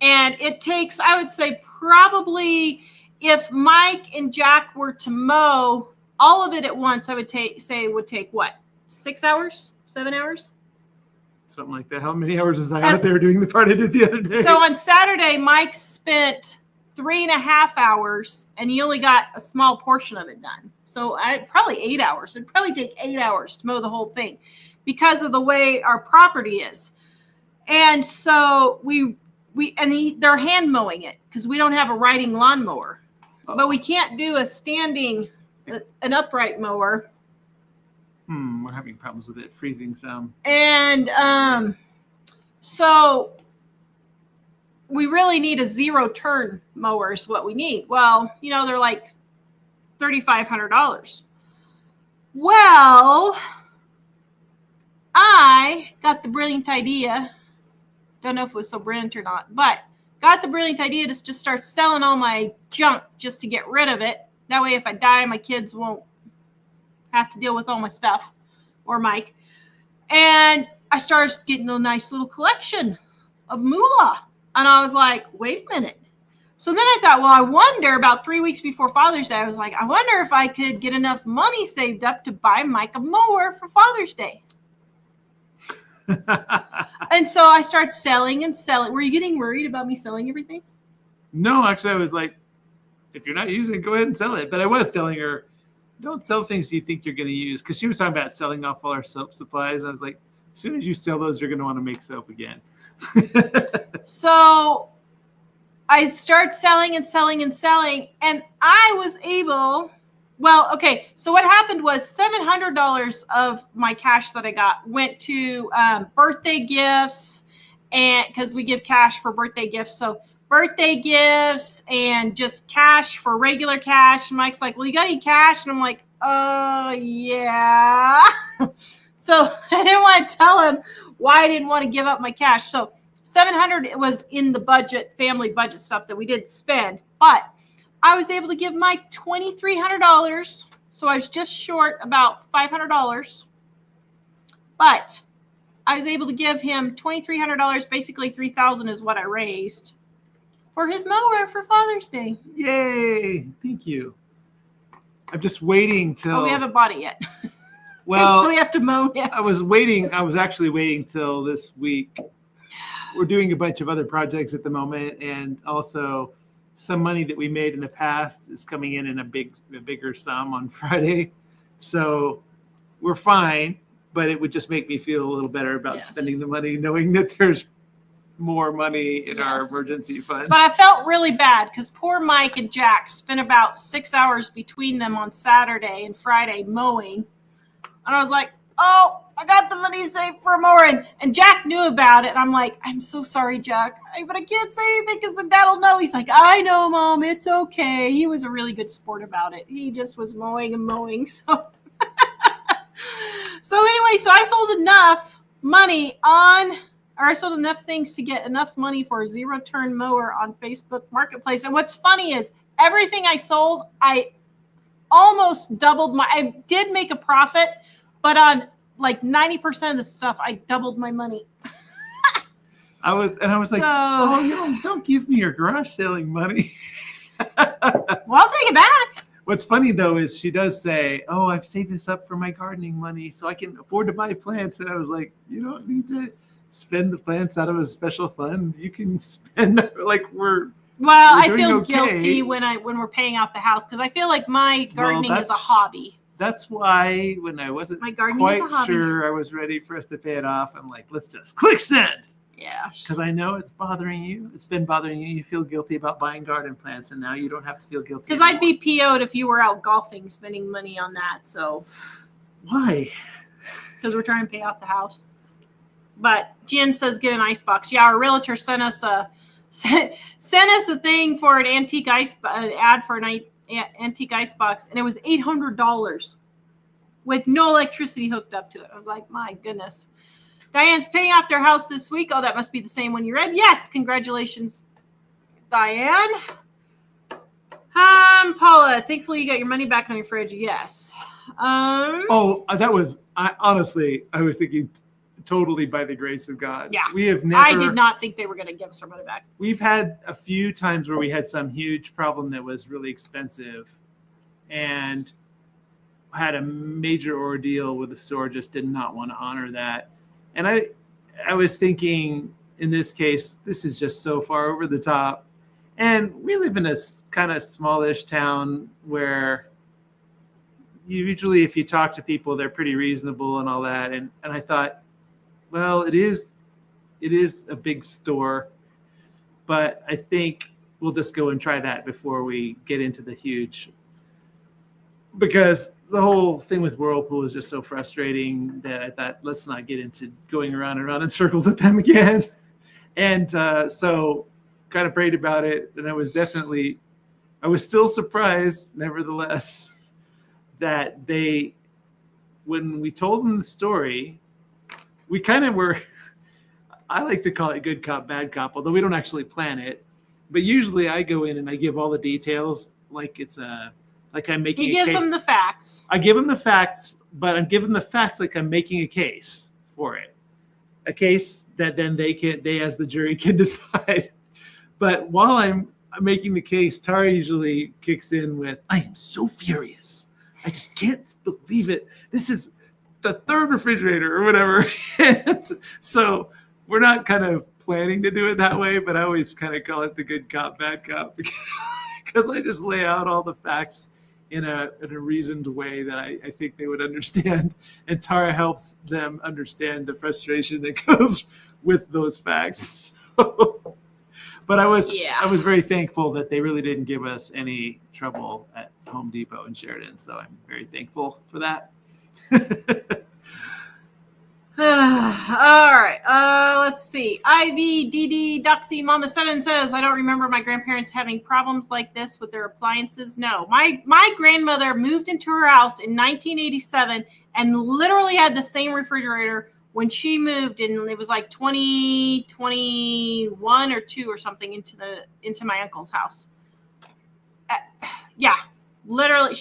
And it takes, I would say, probably if Mike and Jack were to mow all of it at once, I would say it would take what? 6 hours? 7 hours? Something like that. How many hours was I out there doing the part I did the other day? So on Saturday, Mike spent 3.5 hours and he only got a small portion of it done. So probably 8 hours. It'd probably take 8 hours to mow the whole thing because of the way our property is. And so they're hand mowing it because we don't have a riding lawnmower. But we can't do an upright mower. We're having problems with it freezing some. And so we really need a 0-turn mower is what we need. Well, they're like $3,500. Well, I got the brilliant idea. Don't know if it was so brilliant or not, but got the brilliant idea to just start selling all my junk just to get rid of it. That way, if I die, my kids won't have to deal with all my stuff, or Mike. And I started getting a nice little collection of moolah. And I was like, wait a minute. So then I thought, well, I wonder, about 3 weeks before Father's Day, I was like, I wonder if I could get enough money saved up to buy Mike a mower for Father's Day. And so I started selling and selling. Were you getting worried about me selling everything? No, actually, I was like, if you're not using it, go ahead and sell it. But I was telling her, don't sell things you think you're going to use. Because she was talking about selling off all our soap supplies. I was like, as soon as you sell those, you're going to want to make soap again. So I started selling and selling and selling. And I was able, well, okay. So what happened was $700 of my cash that I got went to birthday gifts. And because we give cash for birthday gifts. So birthday gifts and just cash for regular cash. And Mike's like, well, you got any cash? And I'm like, yeah. So I didn't want to tell him why I didn't want to give up my cash. So $700 was in the budget, family budget stuff that we did spend, but I was able to give Mike $2,300. So I was just short about $500, but I was able to give him $2,300. Basically $3,000 is what I raised for his mower for Father's Day. Yay. Thank you. I'm just waiting till. Oh, we haven't bought it yet. Well, until we have to mow it. I was actually waiting till this week. We're doing a bunch of other projects at the moment, and also some money that we made in the past is coming in a bigger sum on Friday. So we're fine, but it would just make me feel a little better about spending the money, knowing that there's more money in our emergency fund. But I felt really bad because poor Mike and Jack spent about 6 hours between them on Saturday and Friday mowing. And I was like, oh, I got the money saved for a mower. And Jack knew about it. And I'm like, I'm so sorry, Jack. But I can't say anything because then Dad'll know. He's like, I know, Mom. It's okay. He was a really good sport about it. He just was mowing and mowing. So anyway, so I sold enough money I sold enough things to get enough money for a zero-turn mower on Facebook Marketplace. And what's funny is everything I sold, I almost doubled I did make a profit, but on like 90% of the stuff, I doubled my money. I was like, oh, don't give me your garage selling money. Well, I'll take it back. What's funny though is she does say, oh, I've saved this up for my gardening money so I can afford to buy plants. And I was like, you don't need to spend the plants out of a special fund. You can spend I feel guilty when we're paying off the house because I feel like my gardening is a hobby. That's why when I wasn't quite sure I was ready for us to pay it off, I'm like, let's just click send. Yeah. Because I know it's bothering you. It's been bothering you. You feel guilty about buying garden plants, and now you don't have to feel guilty. Because I'd be PO'd if you were out golfing, spending money on that. So. Why? Because we're trying to pay off the house. But Jen says get an ice box. Yeah, our realtor sent us a thing for an antique an ad for an antique ice box, and it was $800 with no electricity hooked up to it. I was like, my goodness. Diane's paying off their house this week. Oh, that must be the same one you read. Yes, congratulations, Diane. Paula, thankfully you got your money back on your fridge. Yes. I was thinking totally by the grace of God. Yeah. I did not think they were going to give us our money back. We've had a few times where we had some huge problem that was really expensive and had a major ordeal where the store just did not want to honor that. And I was thinking in this case, this is just so far over the top. And we live in a kind of smallish town where usually if you talk to people, they're pretty reasonable and all that. And I thought, well, it is a big store, but I think we'll just go and try that before we get into the huge, because the whole thing with Whirlpool is just so frustrating that I thought, let's not get into going around and around in circles with them again. And so kind of prayed about it. And I was still surprised, nevertheless, that when we told them the story, we kind of were, I like to call it good cop, bad cop, although we don't actually plan it. But usually I go in and I give all the details like I'm making a case. He gives them the facts. I give them the facts, but I'm giving the facts like I'm making a case for it. A case that then they as the jury can decide. But while I'm making the case, Tara usually kicks in with, I am so furious. I just can't believe it. This is the third refrigerator or whatever. And so we're not kind of planning to do it that way, but I always kind of call it the good cop, bad cop, because I just lay out all the facts in a reasoned way that I think they would understand. And Tara helps them understand the frustration that goes with those facts. But I was very thankful that they really didn't give us any trouble at Home Depot in Sheridan. So I'm very thankful for that. All right. Let's see. Ivy, DD, Doxy, Mama 7 says, I don't remember my grandparents having problems like this with their appliances. No, my grandmother moved into her house in 1987 and literally had the same refrigerator when she moved, and it was like 2021 or 2 or something into my uncle's house. Yeah, literally,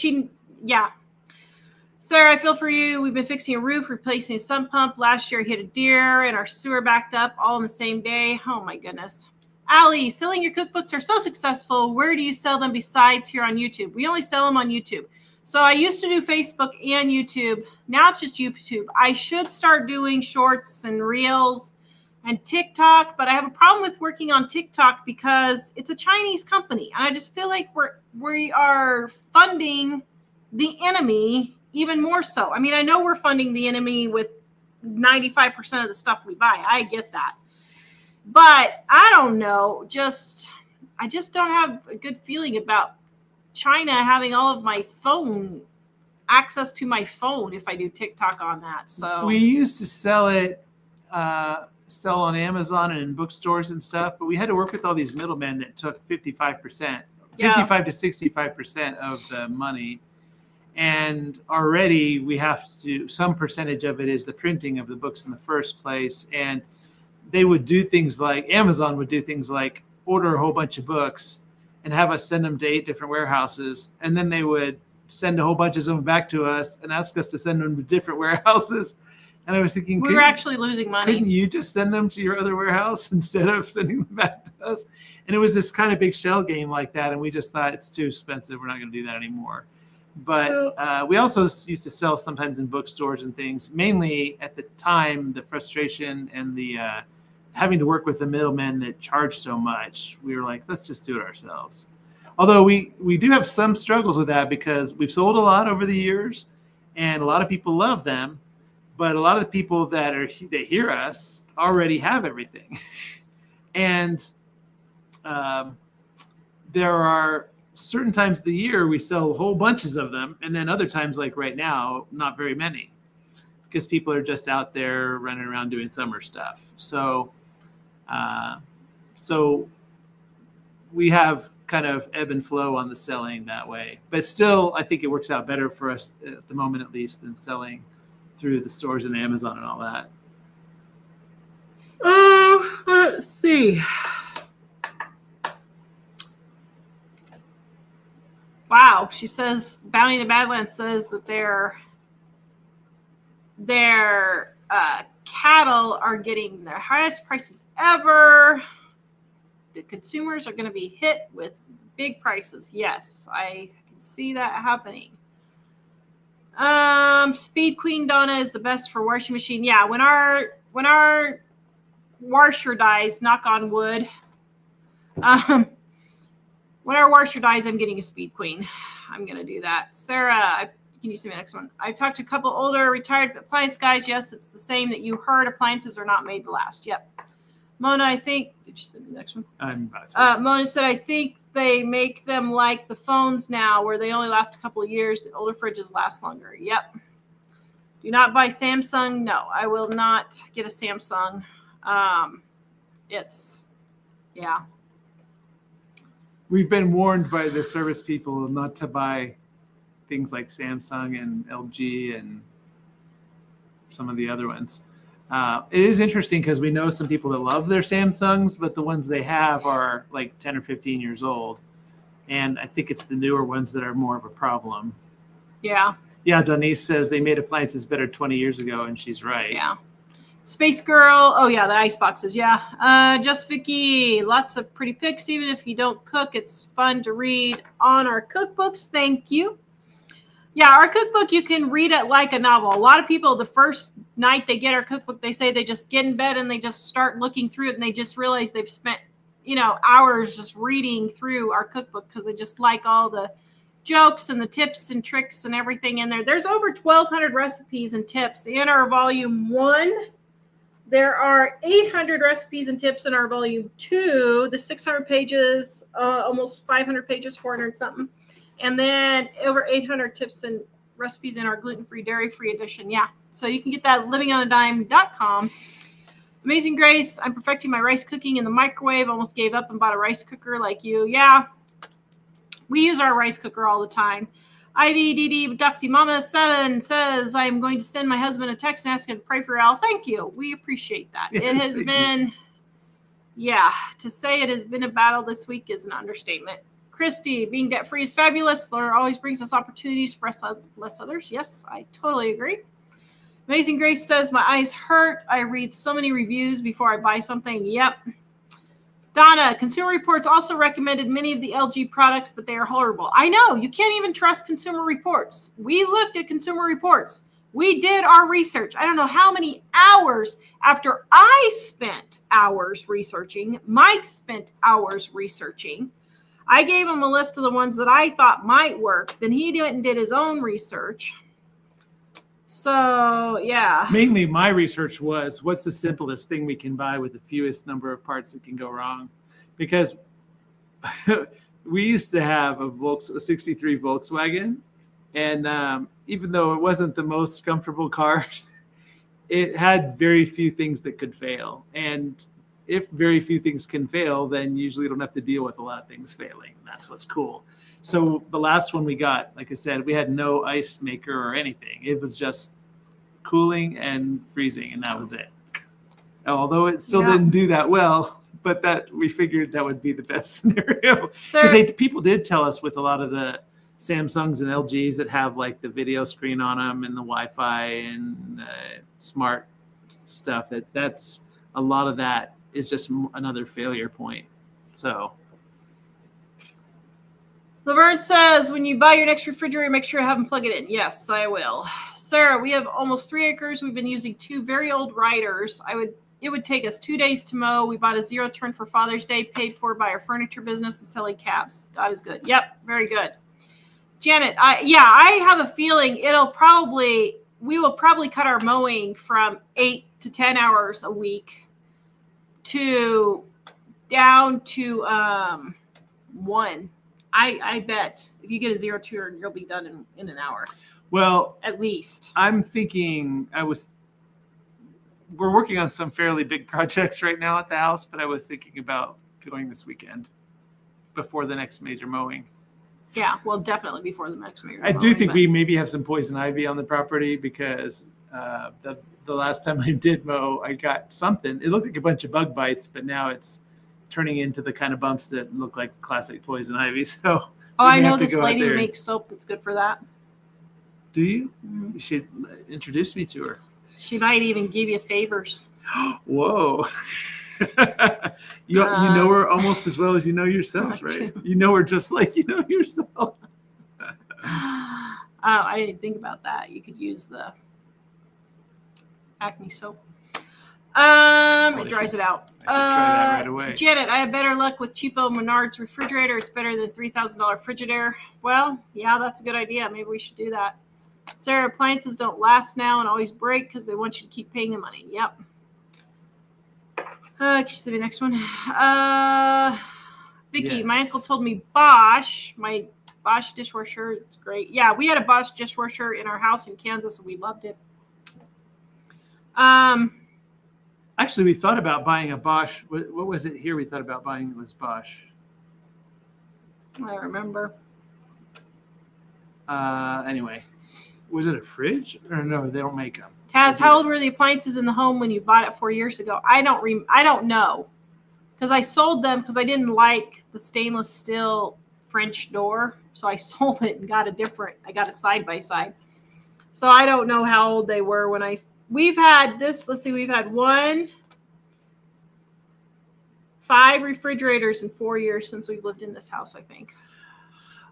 Sarah, I feel for you. We've been fixing a roof, replacing a sump pump. Last year, hit a deer, and our sewer backed up all in the same day. Oh, my goodness. Allie, selling your cookbooks are so successful. Where do you sell them besides here on YouTube? We only sell them on YouTube. So I used to do Facebook and YouTube. Now it's just YouTube. I should start doing shorts and reels and TikTok, but I have a problem with working on TikTok because it's a Chinese company. And I just feel like we are funding the enemy even more so. I mean, I know we're funding the enemy with 95% of the stuff we buy. I get that. But I don't know. I just don't have a good feeling about China having all of my access to my phone if I do TikTok on that. So we used to sell on Amazon and in bookstores and stuff, but we had to work with all these middlemen that took 55 to 65% of the money. And already we have to, some percentage of it is the printing of the books in the first place. And they would do things like, Amazon would do things like order a whole bunch of books and have us send them to 8 different warehouses. And then they would send a whole bunch of them back to us and ask us to send them to different warehouses. And I was thinking, we were actually losing money. Couldn't you just send them to your other warehouse instead of sending them back to us? And it was this kind of big shell game like that. And we just thought it's too expensive. We're not going to do that anymore. But we also used to sell sometimes in bookstores and things, mainly at the time, the frustration and the having to work with the middlemen that charge so much. We were like, let's just do it ourselves. Although we do have some struggles with that because we've sold a lot over the years and a lot of people love them. But a lot of the people that hear us already have everything. And there are certain times of the year we sell whole bunches of them. And then other times, like right now, not very many because people are just out there running around doing summer stuff. So we have kind of ebb and flow on the selling that way. But still, I think it works out better for us at the moment, at least, than selling through the stores and Amazon and all that. Let's see. Wow, she says Bounty in the Badlands says that their cattle are getting their highest prices ever. The consumers are going to be hit with big prices. Yes, I can see that happening. Speed Queen Donna is the best for washing machine. Yeah, when our washer dies, knock on wood. When our washer dies, I'm getting a Speed Queen. I'm gonna do that. Sarah, can you see my next one? I've talked to a couple older retired appliance guys. Yes, it's the same that you heard. Appliances are not made to last. Yep. Mona, I think. Did you send the next one? I'm about to. Mona said, I think they make them like the phones now, where they only last a couple of years. The older fridges last longer. Yep. Do not buy Samsung. No, I will not get a Samsung. Yeah. We've been warned by the service people not to buy things like Samsung and LG and some of the other ones. It is interesting because we know some people that love their Samsungs, but the ones they have are like 10 or 15 years old. And I think it's the newer ones that are more of a problem. Yeah. Yeah, Denise says they made appliances better 20 years ago, and she's right. Yeah. Space Girl. Oh, yeah, the ice boxes. Yeah. Just Vicky. Lots of pretty pics. Even if you don't cook, it's fun to read on our cookbooks. Thank you. Yeah, our cookbook, you can read it like a novel. A lot of people, the first night they get our cookbook, they say they just get in bed and they just start looking through it and they just realize they've spent, hours just reading through our cookbook because they just like all the jokes and the tips and tricks and everything in there. There's over 1,200 recipes and tips in our volume 1. There are 800 recipes and tips in our volume 2, the 600 pages, almost 500 pages, 400 something. And then over 800 tips and recipes in our gluten-free, dairy-free edition. Yeah. So you can get that at livingonadime.com. Amazing Grace. I'm perfecting my rice cooking in the microwave. Almost gave up and bought a rice cooker like you. Yeah. We use our rice cooker all the time. IVDD Doxy Mama 7 says, I'm going to send my husband a text and ask him to pray for Al. Thank you. We appreciate that. Yes, it has been, to say it has been a battle this week is an understatement. Christy, being debt-free is fabulous. Lord always brings us opportunities to bless others. Yes, I totally agree. Amazing Grace says, my eyes hurt. I read so many reviews before I buy something. Yep. Donna, Consumer Reports also recommended many of the LG products, but they are horrible. I know. You can't even trust Consumer Reports. We looked at Consumer Reports. We did our research. I don't know how many hours after I spent hours researching. Mike spent hours researching. I gave him a list of the ones that I thought might work. Then he went and did his own research. So, yeah. Mainly my research was, what's the simplest thing we can buy with the fewest number of parts that can go wrong? Because we used to have a 63 Volkswagen, and even though it wasn't the most comfortable car, it had very few things that could fail. And if very few things can fail, then usually you don't have to deal with a lot of things failing. That's what's cool. So the last one we got, like I said, we had no ice maker or anything. It was just cooling and freezing, and that was it. Although it still didn't do that well, but that we figured that would be the best scenario. Because people did tell us with a lot of the Samsungs and LGs that have like the video screen on them and the Wi-Fi and smart stuff, that's a lot of that is just another failure point. So Laverne says, when you buy your next refrigerator, make sure you have them plug it in. Yes, I will. Sarah, we have almost 3 acres. We've been using 2 very old riders. It would take us 2 days to mow. We bought a 0-turn for Father's Day, paid for by our furniture business and selling cabs. God is good. Yep, very good. Janet, I have a feeling we will probably cut our mowing from 8 to 10 hours a week down to 1. I bet if you get a 0-turn, you'll be done in an hour. Well, at least. I'm thinking we're working on some fairly big projects right now at the house, but I was thinking about going this weekend before the next major mowing. Yeah, well, definitely before the next major mowing. I do think we maybe have some poison ivy on the property because the last time I did mow, I got something. It looked like a bunch of bug bites, but now it's turning into the kind of bumps that look like classic poison ivy. So I know this lady who makes soap that's good for that. Do you? Mm-hmm. You should introduce me to her. She might even give you favors. Whoa. you know her almost as well as you know yourself, right? You know her just like you know yourself. I didn't think about that. You could use the acne soap. It dries it out. I should try that right away. Janet, I have better luck with cheapo Menards refrigerator. It's better than $3,000 Frigidaire. Well, yeah, that's a good idea. Maybe we should do that. Sarah, appliances don't last now and always break because they want you to keep paying the money. Yep. Can you see the next one? Vicky, My uncle told me Bosch, my Bosch dishwasher. It's great. Yeah, we had a Bosch dishwasher in our house in Kansas and we loved it. Actually, we thought about buying a Bosch. What was it here we thought about buying that was Bosch? I don't remember. Anyway, was it a fridge? Or no, they don't make them. Taz, how old were the appliances in the home when you bought it 4 years ago? I don't know. Because I sold them because I didn't like the stainless steel French door. So I sold it and got I got a side-by-side. So I don't know how old they were when we've had 5 refrigerators in 4 years since we've lived in this house, I think.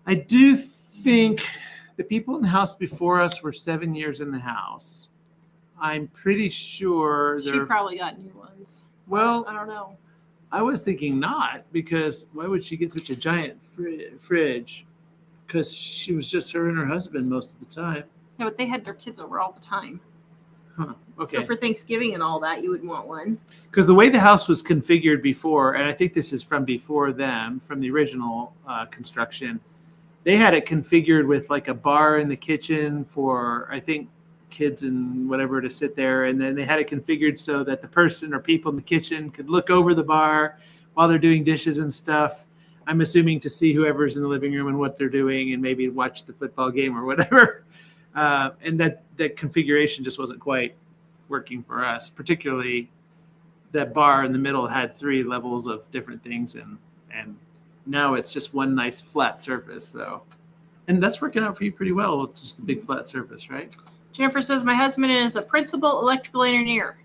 I do think the people in the house before us were 7 years in the house. I'm pretty sure she probably got new ones. Well, I don't know. I was thinking not, because why would she get such a giant fridge? Because she was just her and her husband most of the time. Yeah, but they had their kids over all the time. Huh. Okay. So for Thanksgiving and all that, you would want one. Because the way the house was configured before, and I think this is from before them, from the original construction, they had it configured with like a bar in the kitchen for, I think, kids and whatever to sit there. And then they had it configured so that the person or people in the kitchen could look over the bar while they're doing dishes and stuff. I'm assuming to see whoever's in the living room and what they're doing, and maybe watch the football game or whatever. And that configuration just wasn't quite working for us. Particularly, that bar in the middle had 3 levels of different things, and now it's just one nice flat surface. So, and that's working out for you pretty well with just the big flat surface, right? Jennifer says, my husband is a principal electrical engineer.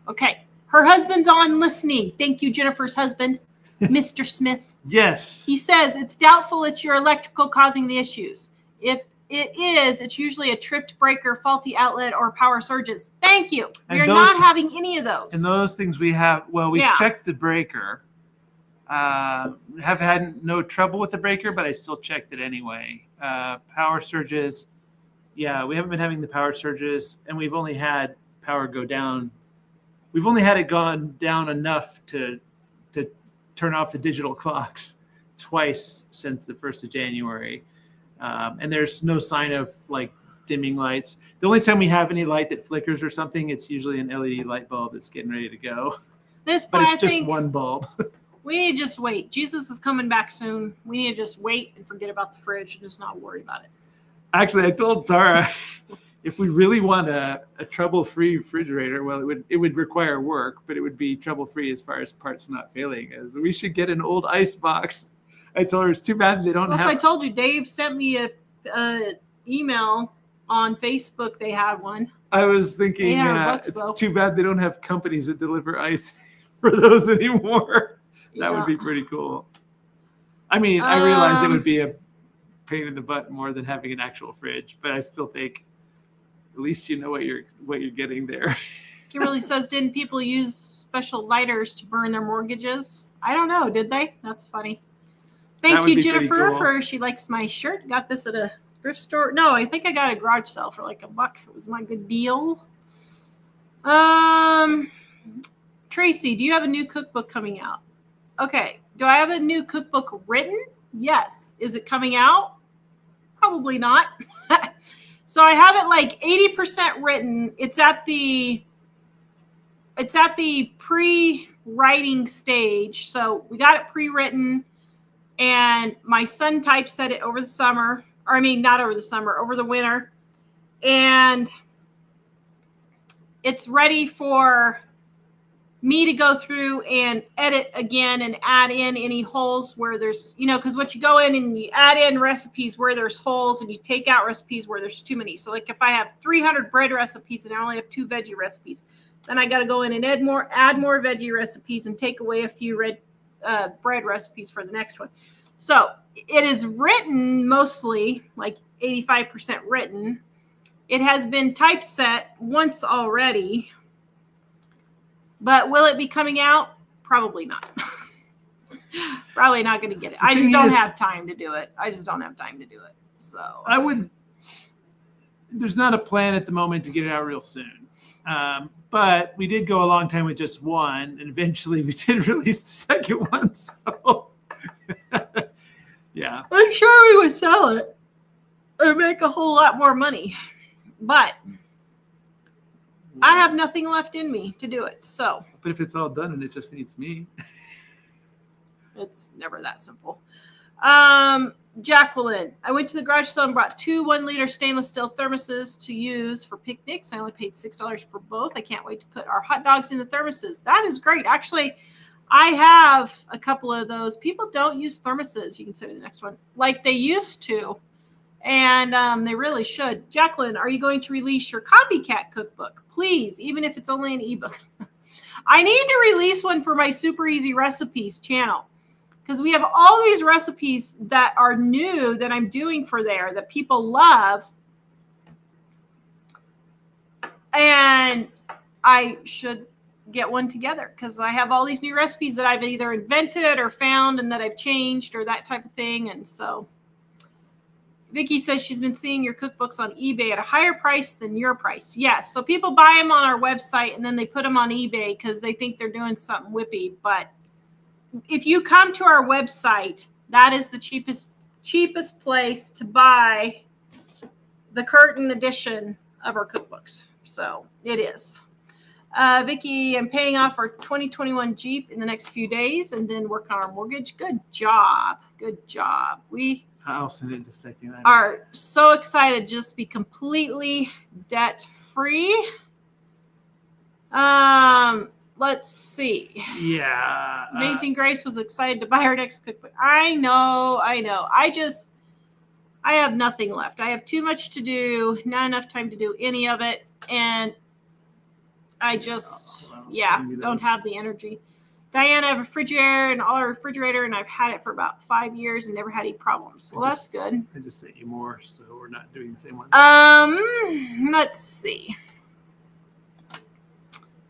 Okay. Her husband's on listening. Thank you, Jennifer's husband, Mr. Smith. Yes. He says, it's doubtful it's your electrical causing the issues. If it is, it's usually a tripped breaker, faulty outlet, or power surges. Thank you. We're not having any of those. And those things we've checked the breaker. Have had no trouble with the breaker, but I still checked it anyway. Power surges. Yeah, we haven't been having the power surges, and we've only had power go down. We've only had it gone down enough to turn off the digital clocks twice since the 1st of January. And there's no sign of like dimming lights. The only time we have any light that flickers or something, it's usually an LED light bulb that's getting ready to go. But it's just one bulb. We need to just wait. Jesus is coming back soon. We need to just wait and forget about the fridge and just not worry about it. Actually, I told Tara, if we really want a trouble-free refrigerator, well, it would require work, but it would be trouble-free as far as parts not failing. As we should get an old ice box. I told her it's too bad they don't have. I told you, Dave sent me a email on Facebook. They had one. I was thinking it's too bad they don't have companies that deliver ice for those anymore. That would be pretty cool. I mean, I realize it would be a pain in the butt more than having an actual fridge, but I still think at least you know what you're getting there. Kimberly says, didn't people use special lighters to burn their mortgages? I don't know. Did they? That's funny. Thank you, Jennifer, for she likes my shirt. Got this at a thrift store. No, I think I got a garage sale for like $1. It was my good deal. Tracy, do you have a new cookbook coming out? Okay. Do I have a new cookbook written? Yes. Is it coming out? Probably not. So I have it like 80% written. It's at the pre-writing stage. So we got it pre-written, and my son typeset it over the summer. Or I mean, not over the summer, over the winter. And it's ready for me to go through and edit again and add in any holes where there's, because what you go in and you add in recipes where there's holes, and you take out recipes where there's too many. So like if I have 300 bread recipes and I only have 2 veggie recipes, then I got to go in and add more veggie recipes and take away a few bread recipes for the next one. So it is written mostly like 85% written. It has been typeset once already. But will it be coming out? Probably not. Probably not going to get it. I just don't have time to do it. So there's not a plan at the moment to get it out real soon. But we did go a long time with just one, and eventually we did release the second one. So yeah. I'm sure we would sell it or make a whole lot more money. But I have nothing left in me to do it. So, but if it's all done and it just needs me, it's never that simple. Jacqueline, I went to the garage sale and brought 2 1-liter stainless steel thermoses to use for picnics. I only paid $6 for both. I can't wait to put our hot dogs in the thermoses. That is great. Actually, I have a couple of those. People don't use thermoses. You can say the next one like they used to. And they really should. Jacqueline, are you going to release your copycat cookbook? Please, even if it's only an ebook. I need to release one for my Super Easy Recipes channel, because we have all these recipes that are new that I'm doing for there that people love. And I should get one together, because I have all these new recipes that I've either invented or found and that I've changed or that type of thing. And so Vicky says she's been seeing your cookbooks on eBay at a higher price than your price. Yes. So people buy them on our website and then they put them on eBay because they think they're doing something whippy. But if you come to our website, that is the cheapest place to buy the curtain edition of our cookbooks. So it is. Vicky, I'm paying off our 2021 Jeep in the next few days and then work on our mortgage. Good job. Good job. We I'll send it in just a second. are so excited just to be completely debt free. Let's see. Yeah. Amazing Grace was excited to buy our next cookbook. I know. I have nothing left. I have too much to do, not enough time to do any of it. And I just, don't have the energy. Diana, I have a refrigerator and all our refrigerator, and I've had it for about 5 years and never had any problems. Well, that's good. I just sent you more, so we're not doing the same one. Let's see.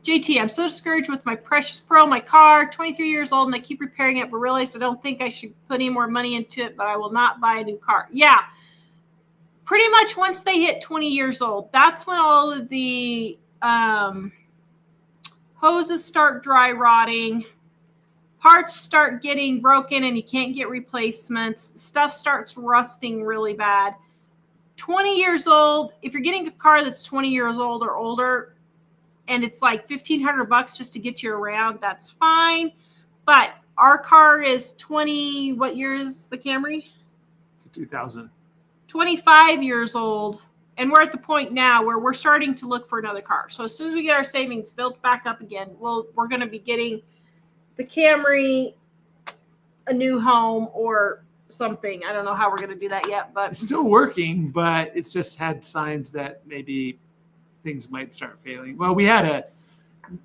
JT, I'm so discouraged with my precious Pearl, my car, 23 years old, and I keep repairing it, but realized I don't think I should put any more money into it, but I will not buy a new car. Yeah. Pretty much once they hit 20 years old, that's when all of the hoses start dry rotting, parts start getting broken and you can't get replacements, stuff starts rusting really bad. 20 years old, if you're getting a car that's 20 years old or older and it's like $1,500 just to get you around, that's fine. But our car is 20, what year is the Camry? It's a 2000. 25 years old. And we're at the point now where we're starting to look for another car. So as soon as we get our savings built back up again, we're going to be getting the Camry, a new home or something. I don't know how we're going to do that yet, but it's still working, but it's just had signs that maybe things might start failing. Well, the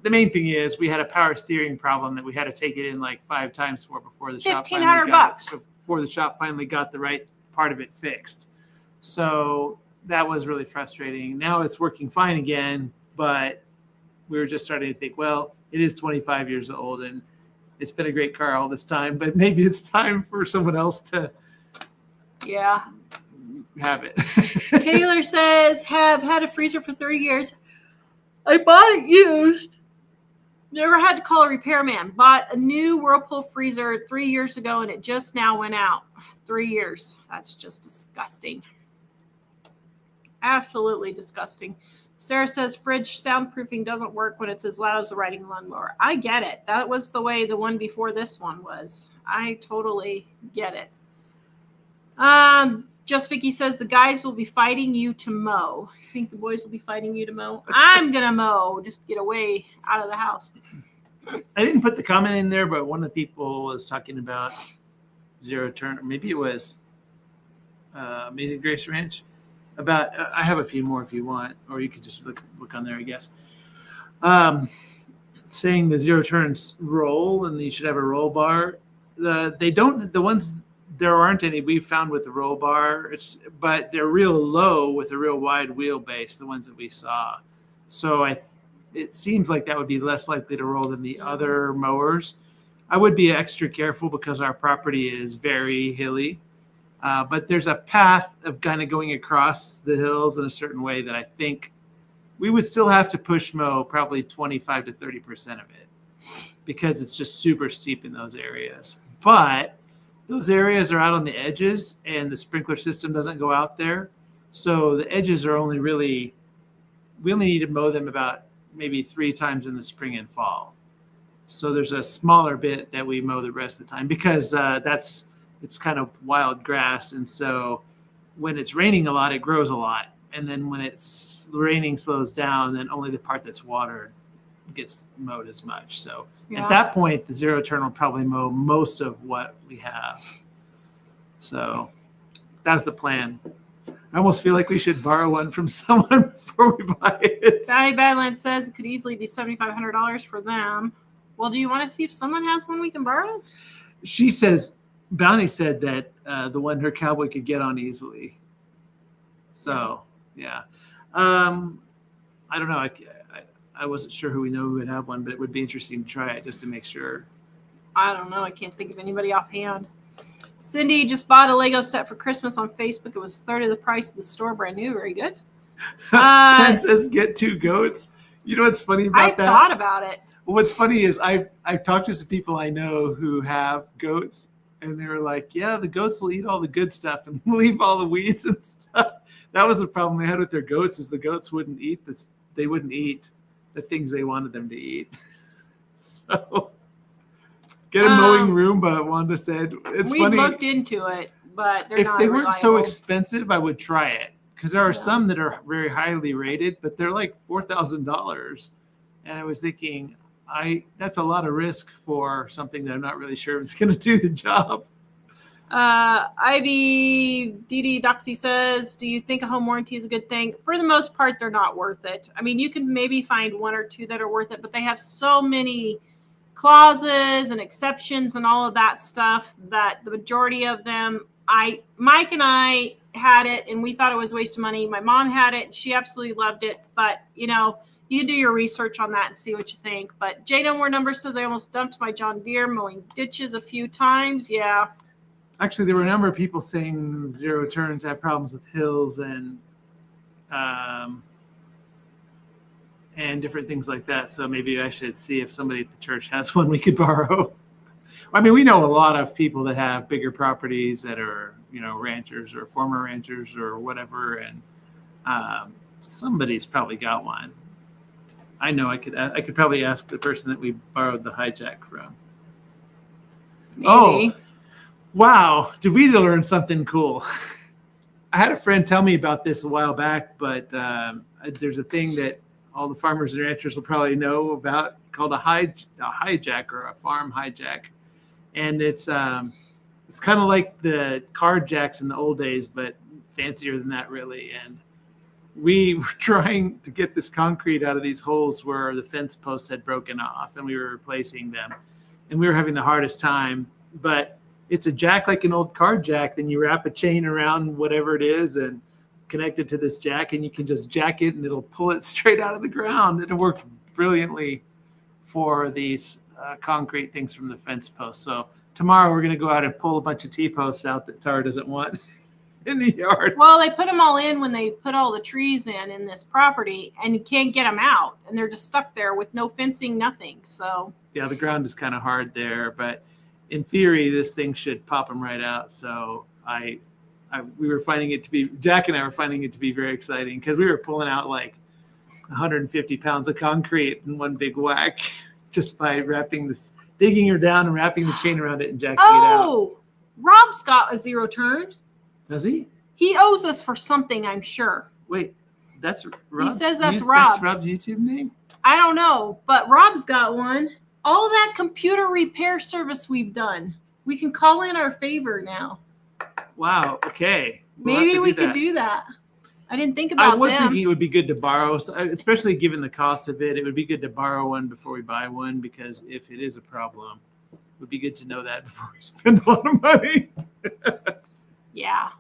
main thing is we had a power steering problem that we had to take it in like 5 times before the shop finally got the right part of it fixed. So that was really frustrating. Now it's working fine again, but we were just starting to think, well, it is 25 years old and it's been a great car all this time, but maybe it's time for someone else to have it. Taylor says, have had a freezer for 30 years. I bought it used. Never had to call a repairman. Bought a new Whirlpool freezer 3 years ago and it just now went out. 3 years. That's just disgusting. Absolutely disgusting. Sarah says fridge soundproofing doesn't work when it's as loud as a riding lawnmower. I get it. That was the way the one before this one was. I totally get it. Just Vicky says the guys will be fighting you to mow. You think the boys will be fighting you to mow? I'm gonna mow. Just get away out of the house. I didn't put the comment in there, but one of the people was talking about zero turn. Maybe it was Amazing Grace Ranch. About I have a few more if you want, or you could just look on there, I guess. Saying the zero turns roll, and you should have a roll bar. There aren't any we've found with the roll bar. But they're real low with a real wide wheelbase. The ones that we saw, so it seems like that would be less likely to roll than the other mowers. I would be extra careful because our property is very hilly. But there's a path of kind of going across the hills in a certain way that I think we would still have to push mow probably 25 to 30% of it because it's just super steep in those areas. But those areas are out on the edges and the sprinkler system doesn't go out there. So the edges are we only need to mow them about maybe 3 times in the spring and fall. So there's a smaller bit that we mow the rest of the time because it's kind of wild grass. And so when it's raining a lot, it grows a lot. And then when it's raining slows down, then only the part that's watered gets mowed as much. So at that point, the zero turn will probably mow most of what we have. So that's the plan. I almost feel like we should borrow one from someone before we buy it. Sally Badland says it could easily be $7,500 for them. Well, do you want to see if someone has one we can borrow? She says, Bounty said that the one her cowboy could get on easily. So, yeah. I don't know. I wasn't sure who would have one, but it would be interesting to try it just to make sure. I don't know. I can't think of anybody offhand. Cindy just bought a Lego set for Christmas on Facebook. It was a third of the price of the store, brand new. Very good. Pen says get 2 goats. You know what's funny about that? I thought about it. Well, what's funny is I've talked to some people I know who have goats, and they were like, yeah, the goats will eat all the good stuff and leave all the weeds and stuff. That was the problem they had with their goats is the goats wouldn't eat this. They wouldn't eat the things they wanted them to eat. So get a mowing Roomba, Wanda said. It's we funny. looked into it, but they're If not they weren't so reliable. expensive, I would try it. Because there are some that are very highly rated, but they're like $4,000. And I was thinking, that's a lot of risk for something that I'm not really sure is going to do the job. Ivy DD Doxy says, do you think a home warranty is a good thing? For the most part, they're not worth it. I mean, you can maybe find one or two that are worth it, but they have so many clauses and exceptions and all of that stuff that the majority of them, Mike and I had it and we thought it was a waste of money. My mom had it and she absolutely loved it, but you can do your research on that and see what you think. But Jay No More Number says, I almost dumped my John Deere mowing ditches a few times. Yeah. Actually, there were a number of people saying zero turns have problems with hills and different things like that. So maybe I should see if somebody at the church has one we could borrow. I mean, we know a lot of people that have bigger properties that are, ranchers or former ranchers or whatever, and somebody's probably got one. I know I could probably ask the person that we borrowed the hijack from. Maybe. Oh, wow. Did we learn something cool? I had a friend tell me about this a while back, but there's a thing that all the farmers and ranchers will probably know about called a hijack or a farm hijack. And it's kind of like the car jacks in the old days, but fancier than that, really. And we were trying to get this concrete out of these holes where the fence posts had broken off, and we were replacing them. And we were having the hardest time. But it's a jack like an old car jack. Then you wrap a chain around whatever it is and connect it to this jack, and you can just jack it, and it'll pull it straight out of the ground. And it worked brilliantly for these concrete things from the fence post. So tomorrow we're going to go out and pull a bunch of T-posts out that Tara doesn't want in the yard. Well, they put them all in when they put all the trees in this property, and you can't get them out, and they're just stuck there with no fencing, nothing. So yeah, the ground is kind of hard there, but in theory, this thing should pop them right out. So we were finding it to be, Jack and I were finding it to be very exciting because we were pulling out like 150 pounds of concrete in one big whack just by digging her down and wrapping the chain around it and jacking it out. Oh, Rob's got a zero turn. Does he? He owes us for something, I'm sure. Wait, that's Rob's? He says that's Rob. That's Rob's YouTube name? I don't know, but Rob's got one. All that computer repair service we've done, we can call in our favor now. Wow. Okay. Maybe we could do that. I didn't think about I was them. thinking it would be good to borrow, especially given the cost of it. It would be good to borrow one before we buy one, because if it is a problem, it would be good to know that before we spend a lot of money. Yeah.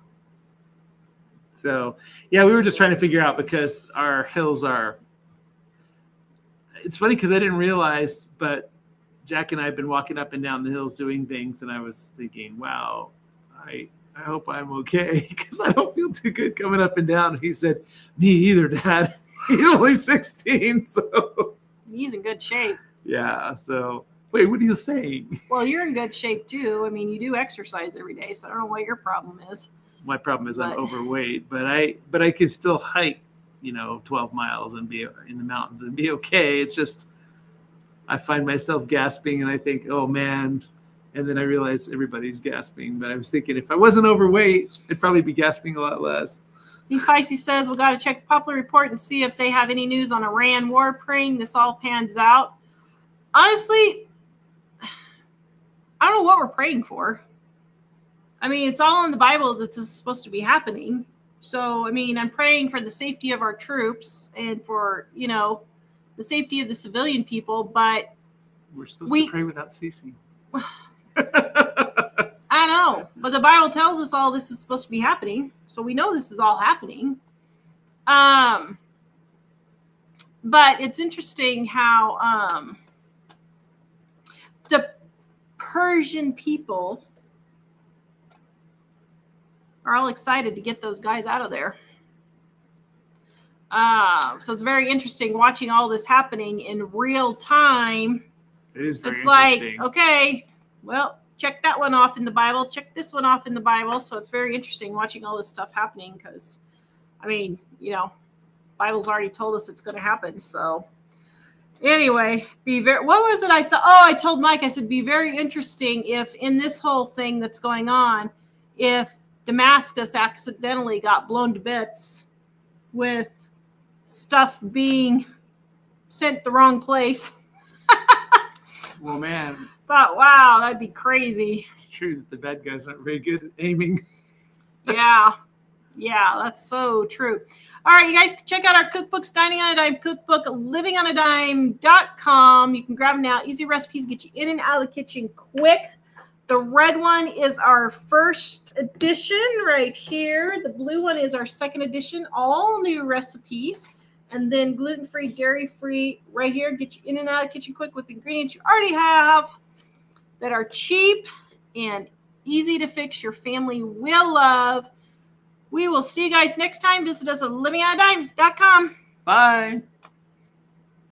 So, yeah, we were just trying to figure out, because our hills are. It's funny because I didn't realize, but Jack and I have been walking up and down the hills doing things, and I was thinking, wow, I hope I'm okay, because I don't feel too good coming up and down. He said, me either, Dad. He's only 16, so. He's in good shape. Yeah, so. Wait, what are you saying? Well, you're in good shape, too. I mean, you do exercise every day, so I don't know what your problem is. My problem is I'm overweight, but I can still hike, 12 miles and be in the mountains and be okay. It's just I find myself gasping, and I think, oh, man. And then I realize everybody's gasping. But I was thinking if I wasn't overweight, I'd probably be gasping a lot less. He Spicy says, we got to check the Popular Report and see if they have any news on Iran war, praying this all pans out. Honestly, I don't know what we're praying for. I mean, it's all in the Bible that this is supposed to be happening. So, I mean, I'm praying for the safety of our troops and for, the safety of the civilian people. But we're supposed to pray without ceasing. I know, but the Bible tells us all this is supposed to be happening, so we know this is all happening. But it's interesting how the Persian people are all excited to get those guys out of there. So it's very interesting watching all this happening in real time. It is very It's interesting. like, okay, well, check that one off in the Bible, check this one off in the Bible. So it's very interesting watching all this stuff happening because, I mean, Bible's already told us it's going to happen. So Anyway, what was it I thought? Oh, I told Mike, I said, be very interesting if in this whole thing that's going on, if Damascus accidentally got blown to bits with stuff being sent the wrong place. Well, man. Thought, wow, that'd be crazy. It's true that the bad guys aren't very good at aiming. Yeah, that's so true. All right, you guys check out our cookbooks, Dining on a Dime cookbook, livingonadime.com. You can grab them now. Easy recipes, get you in and out of the kitchen quick. The red one is our first edition right here. The blue one is our second edition, all new recipes. And then gluten-free, dairy-free right here. Get you in and out of the kitchen quick with ingredients you already have that are cheap and easy to fix. Your family will love. We will see you guys next time. Visit us at livingonadime.com. Bye.